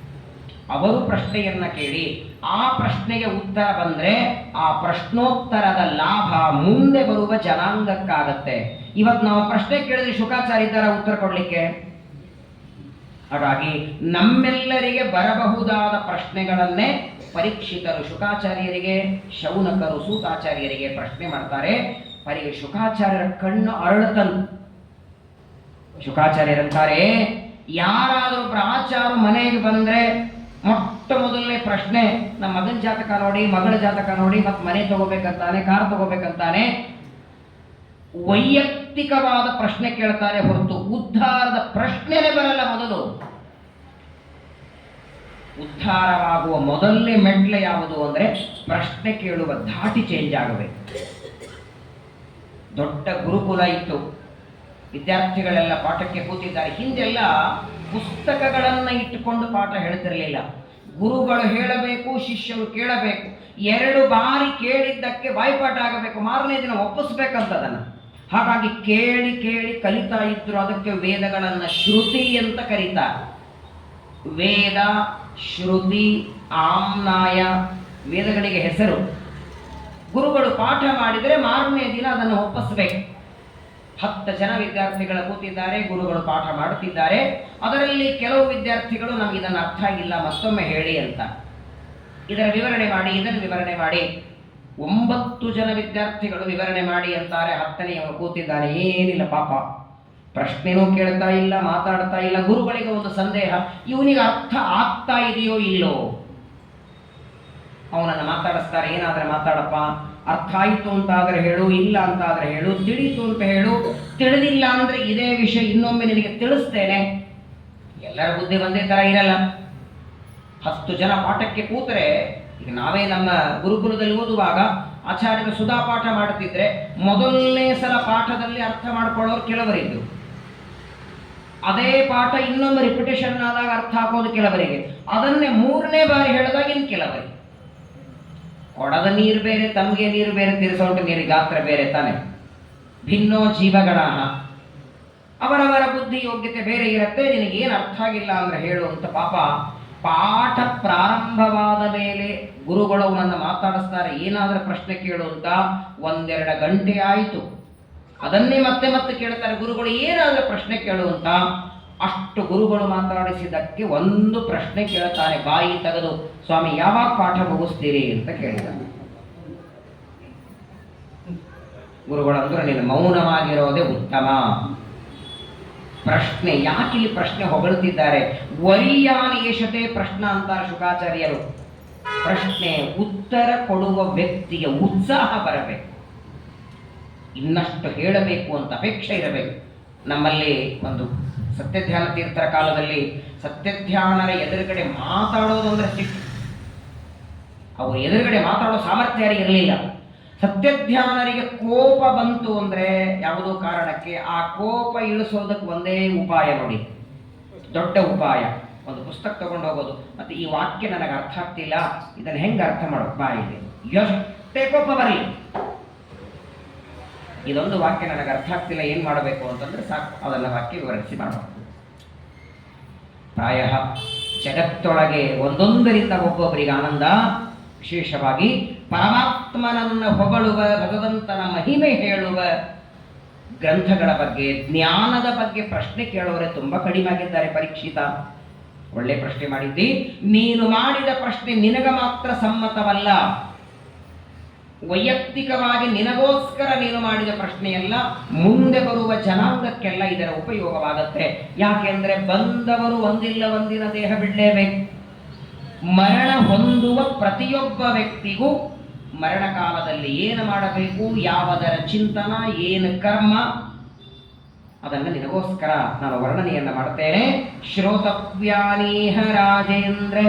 ಅವರು ಪ್ರಶ್ನೆಯನ್ನ ಕೇಳಿ ಆ ಪ್ರಶ್ನೆಗೆ ಉತ್ತರ ಬಂದ್ರೆ ಆ ಪ್ರಶ್ನೋತ್ತರದ ಲಾಭ ಮುಂದೆ ಬರುವ ಜನಾಂಗಕ್ಕಾಗತ್ತೆ. ಇವತ್ತು ನಾವು ಪ್ರಶ್ನೆ ಕೇಳಿದ್ರೆ ಶುಕಾಚಾರ್ಯ ಇದ್ದಾರ ಉತ್ತರ ಕೊಡ್ಲಿಕ್ಕೆ? ಹಾಗಾಗಿ ನಮ್ಮೆಲ್ಲರಿಗೆ ಬರಬಹುದಾದ ಪ್ರಶ್ನೆಗಳನ್ನೇ ಪರೀಕ್ಷಿತರು ಶುಕಾಚಾರ್ಯರಿಗೆ, ಶೌನಕರು ಸೂತಾಚಾರ್ಯರಿಗೆ ಪ್ರಶ್ನೆ ಮಾಡ್ತಾರೆ. ಶುಕಾಚಾರ್ಯರ ಕಣ್ಣು ಅರಳತಂತು. ಶುಕಾಚಾರ್ಯರಂತಾರೆ, ಯಾರಾದರೂ ಪ್ರಾಚಾರ ಮನೆಗೆ ಬಂದ್ರೆ ಮೊಟ್ಟ ಮೊದಲನೇ ಪ್ರಶ್ನೆ ನಮ್ಮ ಮಗನ ಜಾತಕ ನೋಡಿ, ಮಗಳ ಜಾತಕ ನೋಡಿ, ಮತ್ತೆ ಮನೆ ತಗೋಬೇಕಂತಾನೆ, ಕಾರ್ ತಗೋಬೇಕಂತಾನೆ, ವೈಯಕ್ತಿಕವಾದ ಪ್ರಶ್ನೆ ಕೇಳ್ತಾರೆ ಹೊರತು ಉದ್ಧಾರದ ಪ್ರಶ್ನೆನೇ ಬರಲ್ಲ. ಮೊದಲು ಉದ್ಧಾರವಾಗುವ ಮೊದಲನೇ ಮೆಟ್ಲೆ ಯಾವುದು ಅಂದ್ರೆ ಪ್ರಶ್ನೆ ಕೇಳುವ ಧಾಟಿ ಚೇಂಜ್ ಆಗಬೇಕು. ದೊಡ್ಡ ಗುರುಕುಲ ಇತ್ತು, ವಿದ್ಯಾರ್ಥಿಗಳೆಲ್ಲ ಪಾಠಕ್ಕೆ ಕೂತಿದ್ದಾರೆ. ಹಿಂದೆಲ್ಲ ಪುಸ್ತಕಗಳನ್ನ ಇಟ್ಟುಕೊಂಡು ಪಾಠ ಹೇಳ್ತಿರಲಿಲ್ಲ. ಗುರುಗಳು ಹೇಳಬೇಕು, ಶಿಷ್ಯರು ಕೇಳಬೇಕು. 2 ಬಾರಿ ಕೇಳಿದ್ದಕ್ಕೆ ಬಾಯ್ಪಾಠ ಆಗಬೇಕು, ಮಾರನೇ ದಿನ ಒಪ್ಪಿಸ್ಬೇಕಂತದನ್ನ. ಹಾಗಾಗಿ ಕೇಳಿ ಕೇಳಿ ಕಲಿತಾ ಇದ್ರು. ಅದಕ್ಕೆ ವೇದಗಳನ್ನ ಶ್ರುತಿ ಅಂತ ಕರೀತಾರೆ. ವೇದ, ಶ್ರುತಿ, ಆಮ್ನಾಯ ವೇದಗಳಿಗೆ ಹೆಸರು. ಗುರುಗಳು ಪಾಠ ಮಾಡಿದರೆ ಮಾರನೇ ದಿನ ಅದನ್ನು ಒಪ್ಪಿಸ್ಬೇಕು. 10 ಜನ ವಿದ್ಯಾರ್ಥಿಗಳು ಕೂತಿದ್ದಾರೆ, ಗುರುಗಳು ಪಾಠ ಮಾಡುತ್ತಿದ್ದಾರೆ. ಅದರಲ್ಲಿ ಕೆಲವು ವಿದ್ಯಾರ್ಥಿಗಳು ನಮ್ಗೆ ಇದನ್ನು ಅರ್ಥ ಆಗಿಲ್ಲ, ಮತ್ತೊಮ್ಮೆ ಹೇಳಿ ಅಂತ. ಇದರ ವಿವರಣೆ ಮಾಡಿ, ಇದನ್ನು ವಿವರಣೆ ಮಾಡಿ. 9 ಜನ ವಿದ್ಯಾರ್ಥಿಗಳು ವಿವರಣೆ ಮಾಡಿ ಅಂತಾರೆ. 10ನೆಯವನು ಕೂತಿದ್ದಾನೆ, ಏನಿಲ್ಲ ಪಾಪ, ಪ್ರಶ್ನೆನೂ ಕೇಳ್ತಾ ಇಲ್ಲ, ಮಾತಾಡ್ತಾ ಇಲ್ಲ. ಗುರುಗಳಿಗೆ ಒಂದು ಸಂದೇಹ, ಇವನಿಗೆ ಅರ್ಥ ಆಗ್ತಾ ಇದೆಯೋ ಇಲ್ಲೋ. ಅವನನ್ನು ಮಾತಾಡಿಸ್ತಾರೆ, ಏನಾದ್ರೆ ಮಾತಾಡಪ್ಪ, ಅರ್ಥ ಆಯಿತು ಅಂತಾದರೆ ಹೇಳು, ಇಲ್ಲ ಅಂತಾದರೆ ಹೇಳು, ತಿಳಿತು ಅಂತ ಹೇಳು, ತಿಳಿದಿಲ್ಲ ಅಂದ್ರೆ ಇದೇ ವಿಷಯ ಇನ್ನೊಮ್ಮೆ ನಿನಗೆ ತಿಳಿಸ್ತೇನೆ. ಎಲ್ಲರ ಬುದ್ಧಿ ಒಂದೇ ಥರ ಇರಲ್ಲ. 10 ಜನ ಪಾಠಕ್ಕೆ ಕೂತರೆ, ಈಗ ನಾವೇ ನಮ್ಮ ಗುರುಕುಲದಲ್ಲಿ ಓದುವಾಗ ಆಚಾರ್ಯರು ಸುಧಾ ಪಾಠ ಮಾಡುತ್ತಿದ್ರೆ ಮೊದಲನೇ ಸಲ ಪಾಠದಲ್ಲಿ ಅರ್ಥ ಮಾಡ್ಕೊಳ್ಳೋರು ಕೆಲವರಿದ್ದು, ಅದೇ ಪಾಠ ಇನ್ನೊಮ್ಮೆ ರಿಪಿಟೇಷನ್ ಆದಾಗ ಅರ್ಥ ಹಾಕೋದು ಕೆಲವರಿಗೆ, ಅದನ್ನೇ 3ನೇ ಬಾರಿ ಹೇಳಿದಾಗ ಇನ್ನು ಕೆಲವರಿಗೆ. ಕೊಡದ ನೀರು ಬೇರೆ, ತಮಗೆ ನೀರು ಬೇರೆ, ತಿರ್ಸೋಟ ನೀರಿಗೆ ಗಾತ್ರ ಬೇರೆ ತಾನೆ. ಭಿನ್ನೋ ಜೀವಗಣ, ಅವರವರ ಬುದ್ಧಿ ಯೋಗ್ಯತೆ ಬೇರೆ ಇರುತ್ತೆ. ನಿನಗೇನು ಅರ್ಥ ಆಗಿಲ್ಲ ಅಂದ್ರೆ ಹೇಳು ಅಂತ. ಪಾಪ ಪಾಠ ಪ್ರಾರಂಭವಾದ ಮೇಲೆ ಗುರುಗಳು ಅವನನ್ನು ಮಾತಾಡಿಸ್ತಾರೆ, ಏನಾದರೂ ಪ್ರಶ್ನೆ ಕೇಳು ಅಂತ. 1-2 ಗಂಟೆ ಆಯಿತು, ಅದನ್ನೇ ಮತ್ತೆ ಮತ್ತೆ ಕೇಳ್ತಾರೆ ಗುರುಗಳು, ಏನಾದರೂ ಪ್ರಶ್ನೆ ಕೇಳು ಅಂತ. ಅಷ್ಟು ಗುರುಗಳು ಮಾತಾಡಿಸಿದ್ದಕ್ಕೆ ಒಂದು ಪ್ರಶ್ನೆ ಕೇಳ್ತಾನೆ ಬಾಯಿ ತೆಗೆದು, ಸ್ವಾಮಿ ಯಾವಾಗ ಪಾಠ ಮುಗಿಸ್ತೀರಿ ಅಂತ ಕೇಳಿದ. ಗುರುಗಳಂದ್ರೆ ನೀನು ಮೌನವಾಗಿರೋದೇ ಉತ್ತಮ. ಪ್ರಶ್ನೆ ಯಾಕಿಲ್ಲಿ ಪ್ರಶ್ನೆ ಹೊಗಳುತ್ತಿದ್ದಾರೆ? ವರಿಯಾನೇಶತೆ ಪ್ರಶ್ನ ಅಂತಾರೆ ಶುಕಾಚಾರ್ಯರು. ಪ್ರಶ್ನೆ ಉತ್ತರ ಕೊಡುವ ವ್ಯಕ್ತಿಗೆ ಉತ್ಸಾಹ ಬರಬೇಕು, ಇನ್ನಷ್ಟು ಹೇಳಬೇಕು ಅಂತ ಅಪೇಕ್ಷೆ ಇರಬೇಕು. ನಮ್ಮಲ್ಲಿ ಒಂದು ಸತ್ಯಧ್ಯಾನ ತೀರ್ಥರ ಕಾಲದಲ್ಲಿ ಸತ್ಯಧ್ಯಾನರ ಎದುರುಗಡೆ ಮಾತಾಡೋದು ಅಂದ್ರೆ ಸಿಟ್ಟು. ಅವರು ಎದುರುಗಡೆ ಮಾತಾಡೋ ಸಾಮರ್ಥ್ಯ ಯಾರಿಗೆ ಇರಲಿಲ್ಲ. ಸತ್ಯಧ್ಯಾನರಿಗೆ ಕೋಪ ಬಂತು ಅಂದ್ರೆ ಯಾವುದೋ ಕಾರಣಕ್ಕೆ ಆ ಕೋಪ ಇಳಿಸೋದಕ್ಕೆ ಒಂದೇ ಉಪಾಯ ನೋಡಿ, ದೊಡ್ಡ ಉಪಾಯ. ಒಂದು ಪುಸ್ತಕ ತಗೊಂಡು ಹೋಗೋದು, ಮತ್ತೆ ಈ ವಾಕ್ಯ ನನಗೆ ಅರ್ಥ ಆಗ್ತಿಲ್ಲ, ಇದನ್ನು ಹೆಂಗೆ ಅರ್ಥ ಮಾಡೋ ಬಾಯಿದೆ, ಎಷ್ಟೇ ಕೋಪ ಬರಲಿ, ಇದೊಂದು ವಾಕ್ಯ ನನಗೆ ಅರ್ಥ ಆಗ್ತಿಲ್ಲ, ಏನು ಮಾಡಬೇಕು ಅಂತಂದ್ರೆ ಸಾಕು, ಅದನ್ನ ವಾಕ್ಯ ವಿವರಿಸಿ ಮಾಡಬೇಕು. ಪ್ರಾಯ ಜಗತ್ತೊಳಗೆ ಒಂದೊಂದರಿಂದ ಒಬ್ಬೊಬ್ಬರಿಗೆ ಆನಂದ. ವಿಶೇಷವಾಗಿ ಪರಮಾತ್ಮನನ್ನ ಹೊಗಳುವ, ಭಗವಂತನ ಮಹಿಮೆ ಹೇಳುವ ಗ್ರಂಥಗಳ ಬಗ್ಗೆ, ಜ್ಞಾನದ ಬಗ್ಗೆ ಪ್ರಶ್ನೆ ಕೇಳೋರೆ ತುಂಬಾ ಕಡಿಮೆ ಆಗಿದ್ದಾರೆ. ಪರೀಕ್ಷಿತ ಒಳ್ಳೆ ಪ್ರಶ್ನೆ ಮಾಡಿದ್ದಿ, ನೀನು ಮಾಡಿದ ಪ್ರಶ್ನೆ ನಿನಗ ಮಾತ್ರ ಸಮ್ಮತವಲ್ಲ, ವೈಯಕ್ತಿಕವಾಗಿ ನಿನಗೋಸ್ಕರ ನೀನು ಮಾಡಿದ ಪ್ರಶ್ನೆಯಲ್ಲ, ಮುಂದೆ ಬರುವ ಜನಾಂಗಕ್ಕೆಲ್ಲ ಇದರ ಉಪಯೋಗವಾಗುತ್ತೆ. ಯಾಕೆಂದ್ರೆ ಬಂದವರು ಒಂದಿಲ್ಲ ಒಂದಿನ ದೇಹ ಬಿಡಲೇಬೇಕು. ಮರಣ ಹೊಂದುವ ಪ್ರತಿಯೊಬ್ಬ ವ್ಯಕ್ತಿಗೂ ಮರಣ ಕಾಲದಲ್ಲಿ ಏನು ಮಾಡಬೇಕು, ಯಾವುದರ ಚಿಂತನ, ಏನು ಕರ್ಮ, ಅದನ್ನು ನಿನಗೋಸ್ಕರ ನಾನು ವರ್ಣನೆಯನ್ನ ಮಾಡ್ತೇನೆ. ಶ್ರೋತವ್ಯಾನೀಹ ರಾಜೇಂದ್ರ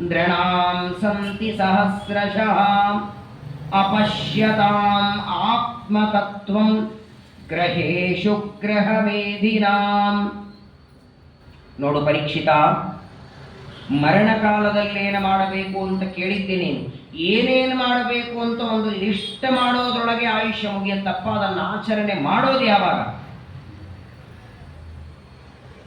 ನೃಣಾಂ ಸಂತಿ ಸಹಸ್ರಶಃ ಅಪಶ್ಯತಾಂ ಆತ್ಮತತ್ವಂ ಗ್ರಹೇಶು ಗ್ರಹವೇದಿನಾಂ. ನೋಡು ಪರೀಕ್ಷಿತ, ಮರಣಕಾಲದಲ್ಲಿ ಏನು ಮಾಡಬೇಕು ಅಂತ ಕೇಳಿದ್ದೀನಿ. ಏನೇನು ಮಾಡಬೇಕು ಅಂತ ಒಂದು ಲಿಸ್ಟ್ ಮಾಡೋದ್ರೊಳಗೆ ಆಯುಷ್ಯ ಮುಗಿಯತ್ತಪ್ಪ. ಅದನ್ನು ಆಚರಣೆ ಮಾಡೋದು ಯಾವಾಗ?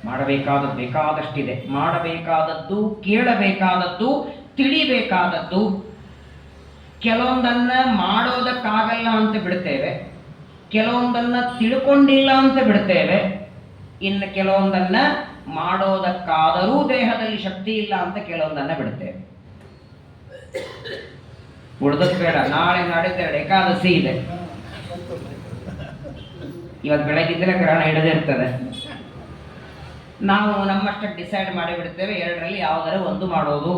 ಮಾಡಬೇಕಾದದ್ದು ಬೇಕಾದಷ್ಟಿದೆ. ಮಾಡಬೇಕಾದದ್ದು, ಕೇಳಬೇಕಾದದ್ದು, ತಿಳಿಬೇಕಾದದ್ದು. ಕೆಲವೊಂದನ್ನ ಮಾಡೋದಕ್ಕಾಗಲ್ಲ ಅಂತ ಬಿಡ್ತೇವೆ, ಕೆಲವೊಂದನ್ನ ತಿಳ್ಕೊಂಡಿಲ್ಲ ಅಂತ ಬಿಡ್ತೇವೆ, ಇನ್ನು ಕೆಲವೊಂದನ್ನ ಮಾಡೋದಕ್ಕಾದರೂ ದೇಹದಲ್ಲಿ ಶಕ್ತಿ ಇಲ್ಲ ಅಂತ ಕೆಲವೊಂದನ್ನ ಬಿಡ್ತೇವೆ. ಉಳಿದದ್ದು ಬೇಡ, ನಾಳೆ ನಾಡಿದ್ದು ಏಕಾದಶಿ ಇದೆ, ಇವತ್ತು ಬೆಳಗಿದ್ರೆ ಗ್ರಹಣ ಹಿಡಿದಿರ್ತದೆ. ನಾವು ನಮ್ಮಷ್ಟಕ್ಕೆ ಡಿಸೈಡ್ ಮಾಡಿಬಿಡ್ತೇವೆ, 2ರಲ್ಲಿ ಯಾವುದರ ಒಂದು ಮಾಡೋದು,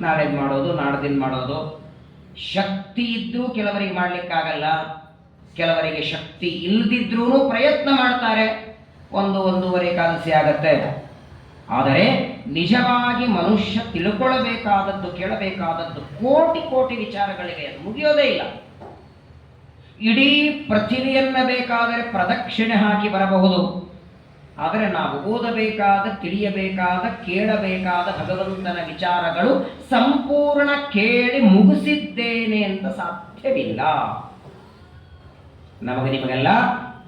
ನಾಳೆದು ಮಾಡೋದು, ನಾಡ್ದಿನ ಮಾಡೋದು. ಶಕ್ತಿ ಇದ್ದು ಕೆಲವರಿಗೆ ಮಾಡ್ಲಿಕ್ಕಾಗಲ್ಲ, ಕೆಲವರಿಗೆ ಶಕ್ತಿ ಇಲ್ಲದಿದ್ರೂ ಪ್ರಯತ್ನ ಮಾಡ್ತಾರೆ, 1-1.5 ಏಕಾದಶಿ ಆಗತ್ತೆ. ಆದರೆ ನಿಜವಾಗಿ ಮನುಷ್ಯ ತಿಳ್ಕೊಳ್ಳಬೇಕಾದದ್ದು, ಕೇಳಬೇಕಾದದ್ದು ಕೋಟಿ ಕೋಟಿ ವಿಚಾರಗಳಿವೆ, ಅದು ಮುಗಿಯೋದೇ ಇಲ್ಲ. ಇಡೀ ಪೃಥಿವಿಯನ್ನ ಬೇಕಾದರೆ ಪ್ರದಕ್ಷಿಣೆ ಹಾಕಿ ಬರಬಹುದು, ಆದರೆ ನಾವು ಓದಬೇಕಾದ, ತಿಳಿಯಬೇಕಾದ, ಕೇಳಬೇಕಾದ ಭಗವಂತನ ವಿಚಾರಗಳು ಸಂಪೂರ್ಣ ಕೇಳಿ ಮುಗಿಸಿದ್ದೇನೆ ಅಂತ ಸಾಧ್ಯವಿಲ್ಲ. ನಮಗೆ ನಿಮಗೆಲ್ಲ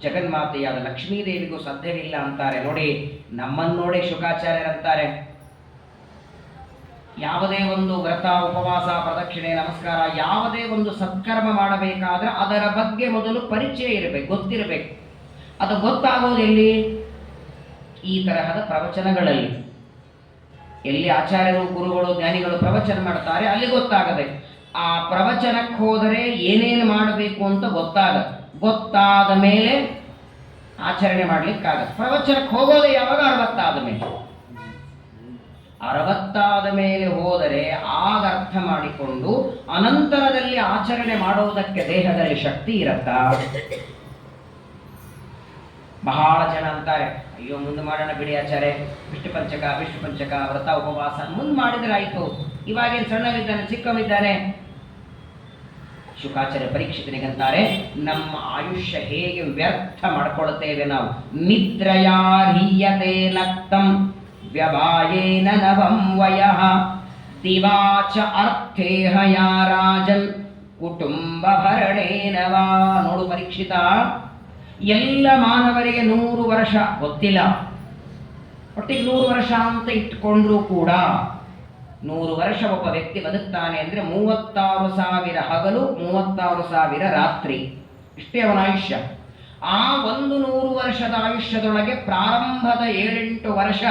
ಜಗನ್ಮಾತೆಯಾದ ಲಕ್ಷ್ಮೀದೇವಿಗೂ ಸಾಧ್ಯವಿಲ್ಲ ಅಂತಾರೆ. ನೋಡಿ, ನಮ್ಮನ್ನೋಡೆ ಶುಕಾಚಾರ್ಯರಂತಾರೆ, ಯಾವುದೇ ಒಂದು ವ್ರತ, ಉಪವಾಸ, ಪ್ರದಕ್ಷಿಣೆ, ನಮಸ್ಕಾರ, ಯಾವುದೇ ಒಂದು ಸತ್ಕರ್ಮ ಮಾಡಬೇಕಾದ್ರೆ ಅದರ ಬಗ್ಗೆ ಮೊದಲು ಪರಿಚಯ ಇರಬೇಕು, ಗೊತ್ತಿರಬೇಕು. ಅದು ಗೊತ್ತಾಗೋದು ಎಲ್ಲಿ? ಈ ತರಹದ ಪ್ರವಚನಗಳಲ್ಲಿ. ಎಲ್ಲಿ ಆಚಾರ್ಯರು, ಗುರುಗಳು, ಜ್ಞಾನಿಗಳು ಪ್ರವಚನ ಮಾಡ್ತಾರೆ ಅಲ್ಲಿ ಗೊತ್ತಾಗಬೇಕು. ಆ ಪ್ರವಚನಕ್ಕೆ ಹೋದರೆ ಏನೇನು ಮಾಡಬೇಕು ಅಂತ ಗೊತ್ತಾದ ಮೇಲೆ ಆಚರಣೆ ಮಾಡ್ಲಿಕ್ಕಾಗತ್ತೆ. ಪ್ರವಚನಕ್ಕೆ ಹೋಗೋದೇ ಯಾವಾಗ? 60 ಮೇಲೆ ಹೋದರೆ ಆಗ ಅರ್ಥ ಮಾಡಿಕೊಂಡು ಅನಂತರದಲ್ಲಿ ಆಚರಣೆ ಮಾಡುವುದಕ್ಕೆ ದೇಹದಲ್ಲಿ ಶಕ್ತಿ ಇರತ್ತಾ? ಬಹಳ ಜನ ಅಂತಾರೆ, ಅಯ್ಯೋ ಮುಂದೆ ಮಾಡೋಣ ಬಿಡಿ ಆಚಾರ್ಯ, ವಿಷ್ಣು ಪಂಚಕ ವ್ರತ ಉಪವಾಸ ಮುಂದೆ ಮಾಡಿದ್ರೆ ಆಯ್ತು, ಇವಾಗೇನು ಸಣ್ಣವಿದ್ದಾನೆ ಚಿಕ್ಕವಿದ್ದಾನೆ. ಶುಕಾಚಾರ್ಯ ಪರೀಕ್ಷಿತನಿಗಂತಾರೆ, ನಮ್ಮ ಆಯುಷ್ಯ ಹೇಗೆ ವ್ಯರ್ಥ ಮಾಡ್ಕೊಳ್ತೇವೆ ನಾವು. ನಿದ್ರಯಾ ಹೀಯತೆ ನಕ್ತಂ ವ್ಯವಾಯೇನ ನವಂ ವಯಃ ದಿವಾಚ ಅರ್ಥೇಹ ಯಾ ರಾಜನ್ ಕುಟುಂಬ ಭರಣೇನವಾ. ನೋಡು ಪರೀಕ್ಷಿತ, ಎಲ್ಲ ಮಾನವರಿಗೆ 100 ವರ್ಷ ಗೊತ್ತಿಲ್ಲ, ಒಟ್ಟಿಗೆ 100 ವರ್ಷ ಅಂತ ಇಟ್ಕೊಂಡ್ರೂ ಕೂಡ 100 ವರ್ಷ ಒಬ್ಬ ವ್ಯಕ್ತಿ ಬದುಕ್ತಾನೆ ಅಂದ್ರೆ 36,000 ಹಗಲು 36,000 ರಾತ್ರಿ, ಇಷ್ಟೇ ಅವನ ಆಯುಷ್ಯ. ಆ 100 ವರ್ಷದ ಆಯುಷ್ಯದೊಳಗೆ ಪ್ರಾರಂಭದ 7-8 ವರ್ಷ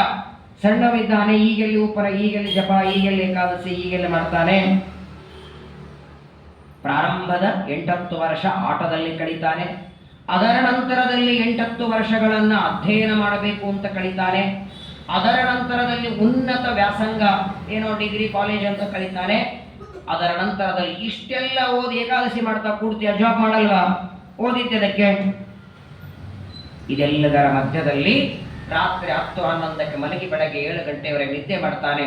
ಸಣ್ಣವಿದ್ದಾನೆ, ಈಗೆಲ್ಲಿ ಉಪರ, ಈಗೆಲ್ಲಿ ಜಪ, ಈಗೆಲ್ಲಿ ಏಕಾದಶಿ, ಈಗೆಲ್ಲಿ ಮಾಡ್ತಾನೆ. ಪ್ರಾರಂಭದ 8-10 ವರ್ಷ ಆಟದಲ್ಲಿ ಕಳೀತಾನೆ. ಅದರ ನಂತರದಲ್ಲಿ 8-10 ವರ್ಷಗಳನ್ನ ಅಧ್ಯಯನ ಮಾಡಬೇಕು ಅಂತ ಕಳೀತಾನೆ. ಅದರ ನಂತರದಲ್ಲಿ ಉನ್ನತ ವ್ಯಾಸಂಗ, ಏನೋ ಡಿಗ್ರಿ ಕಾಲೇಜ್ ಅಂತ ಕಳೀತಾನೆ. ಅದರ ನಂತರದಲ್ಲಿ ಇಷ್ಟೆಲ್ಲ ಓದಿ ಏಕಾದಶಿ ಮಾಡ್ತಾ ಕೂಡ್ತೀಯ, ಜಾಬ್ ಮಾಡಲ್ವಾ? ಓದಿದ್ದಕ್ಕೆ. ಇದೆಲ್ಲದರ ಮಧ್ಯದಲ್ಲಿ ರಾತ್ರಿ 10-11ಕ್ಕೆ ಮಲಗಿ ಬೆಳಗ್ಗೆ 7 ಗಂಟೆವರೆಗೆ ನಿದ್ದೆ ಮಾಡ್ತಾನೆ.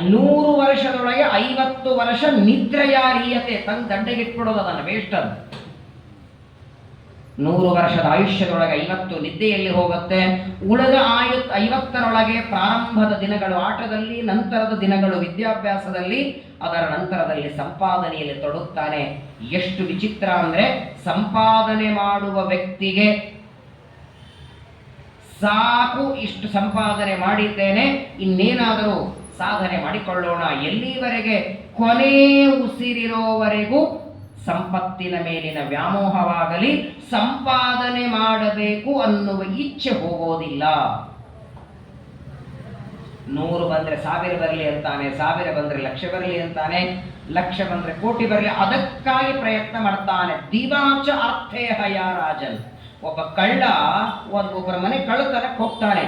100 ವರ್ಷದೊಳಗೆ 50 ವರ್ಷ ನಿದ್ರೆಯಾರೀಯತೆ ತನ್ನ ದಂಡೆಗಿಟ್ಬಿಡೋದು, ಅದನ್ನು ವೇಸ್ಟ್. ಅದು 100 ವರ್ಷದ ಆಯುಷ್ಯದೊಳಗೆ 50 ನಿದ್ದೆಯಲ್ಲಿ ಹೋಗುತ್ತೆ. ಉಳಿದ 50ರೊಳಗೆ ಪ್ರಾರಂಭದ ದಿನಗಳು ಆಟದಲ್ಲಿ, ನಂತರದ ದಿನಗಳು ವಿದ್ಯಾಭ್ಯಾಸದಲ್ಲಿ, ಅದರ ನಂತರದಲ್ಲಿ ಸಂಪಾದನೆಯಲ್ಲಿ ತೊಡಗುತ್ತಾನೆ. ಎಷ್ಟು ವಿಚಿತ್ರ ಅಂದ್ರೆ, ಸಂಪಾದನೆ ಮಾಡುವ ವ್ಯಕ್ತಿಗೆ ಸಾಕು, ಇಷ್ಟು ಸಂಪಾದನೆ ಮಾಡಿದ್ದೇನೆ, ಇನ್ನೇನಾದರೂ ಸಾಧನೆ ಮಾಡಿಕೊಳ್ಳೋಣ, ಎಲ್ಲಿವರೆಗೆ? ಕೊನೆ ಉಸಿರಿರೋವರೆಗೂ ಸಂಪತ್ತಿನ ಮೇಲಿನ ವ್ಯಾಮೋಹವಾಗಲಿ, ಸಂಪಾದನೆ ಮಾಡಬೇಕು ಅನ್ನುವ ಇಚ್ಛೆ ಹೋಗೋದಿಲ್ಲ. 100 ಬಂದ್ರೆ 1000 ಬರಲಿ ಅಂತಾನೆ, 1000 ಬಂದ್ರೆ 1,00,000 ಬರಲಿ ಅಂತಾನೆ, 1,00,000 ಬಂದ್ರೆ ಕೋಟಿ ಬರಲಿ, ಅದಕ್ಕಾಗಿ ಪ್ರಯತ್ನ ಮಾಡ್ತಾನೆ. ದಿವಾಚ ಅರ್ಥೇಹ ಯಾ ರಾಜನ್. ಒಬ್ಬ ಕಳ್ಳ ಒಬ್ಬರ ಮನೆ ಕಳ್ಳತನಕ್ಕೆ ಹೋಗ್ತಾನೆ.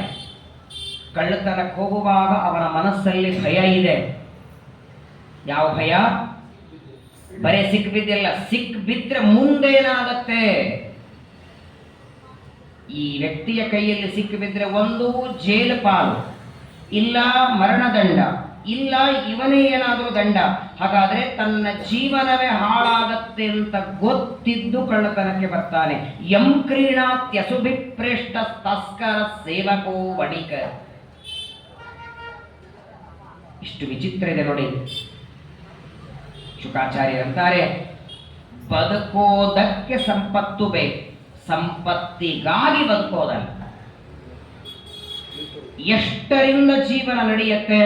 ಕಳ್ಳತನಕ್ಕೆ ಹೋಗುವಾಗ ಅವನ ಮನಸ್ಸಲ್ಲಿ ಭಯ ಇದೆ. ಯಾವ ಭಯ? ಬರೇ ಸಿಕ್ಬಿದ್ದಿಲ್ಲ, ಸಿಕ್ಬಿದ್ರೆ ಮುಂದೇನಾಗತ್ತೆ? ಈ ವ್ಯಕ್ತಿಯ ಕೈಯಲ್ಲಿ ಸಿಕ್ಕಿಬಿದ್ರೆ ಒಂದು ಜೈಲು ಪಾಲು, ಇಲ್ಲ ಮರಣದಂಡ, ಇಲ್ಲ ಇವನೇ ಏನಾದರೂ ದಂಡ. ಹಾಗಾದ್ರೆ ತನ್ನ ಜೀವನವೇ ಹಾಳಾಗತ್ತೆ ಅಂತ ಗೊತ್ತಿದ್ದು ಕಳ್ಳತನಕ್ಕೆ ಬರ್ತಾನೆ. ಯಂ ಕ್ರೀಡಾತ್ಯಸುಭಿಪ್ರೇಷ್ಟ ತಸ್ಕರ ಸೇವಕೋ ವಣಿಕ. ಇಷ್ಟು ವಿಚಿತ್ರ ಇದೆ ನೋಡಿ. ಶುಕಾಚಾರ್ಯರಂತಾರೆ, ಬದುಕೋದಕ್ಕೆ ಸಂಪತ್ತು ಬೇಕು, ಸಂಪತ್ತಿಗಾಗಿ ಬದುಕೋದಲ್ಲ. ಎಷ್ಟರಿಂದ ಜೀವನ ನಡೆಯುತ್ತೆ,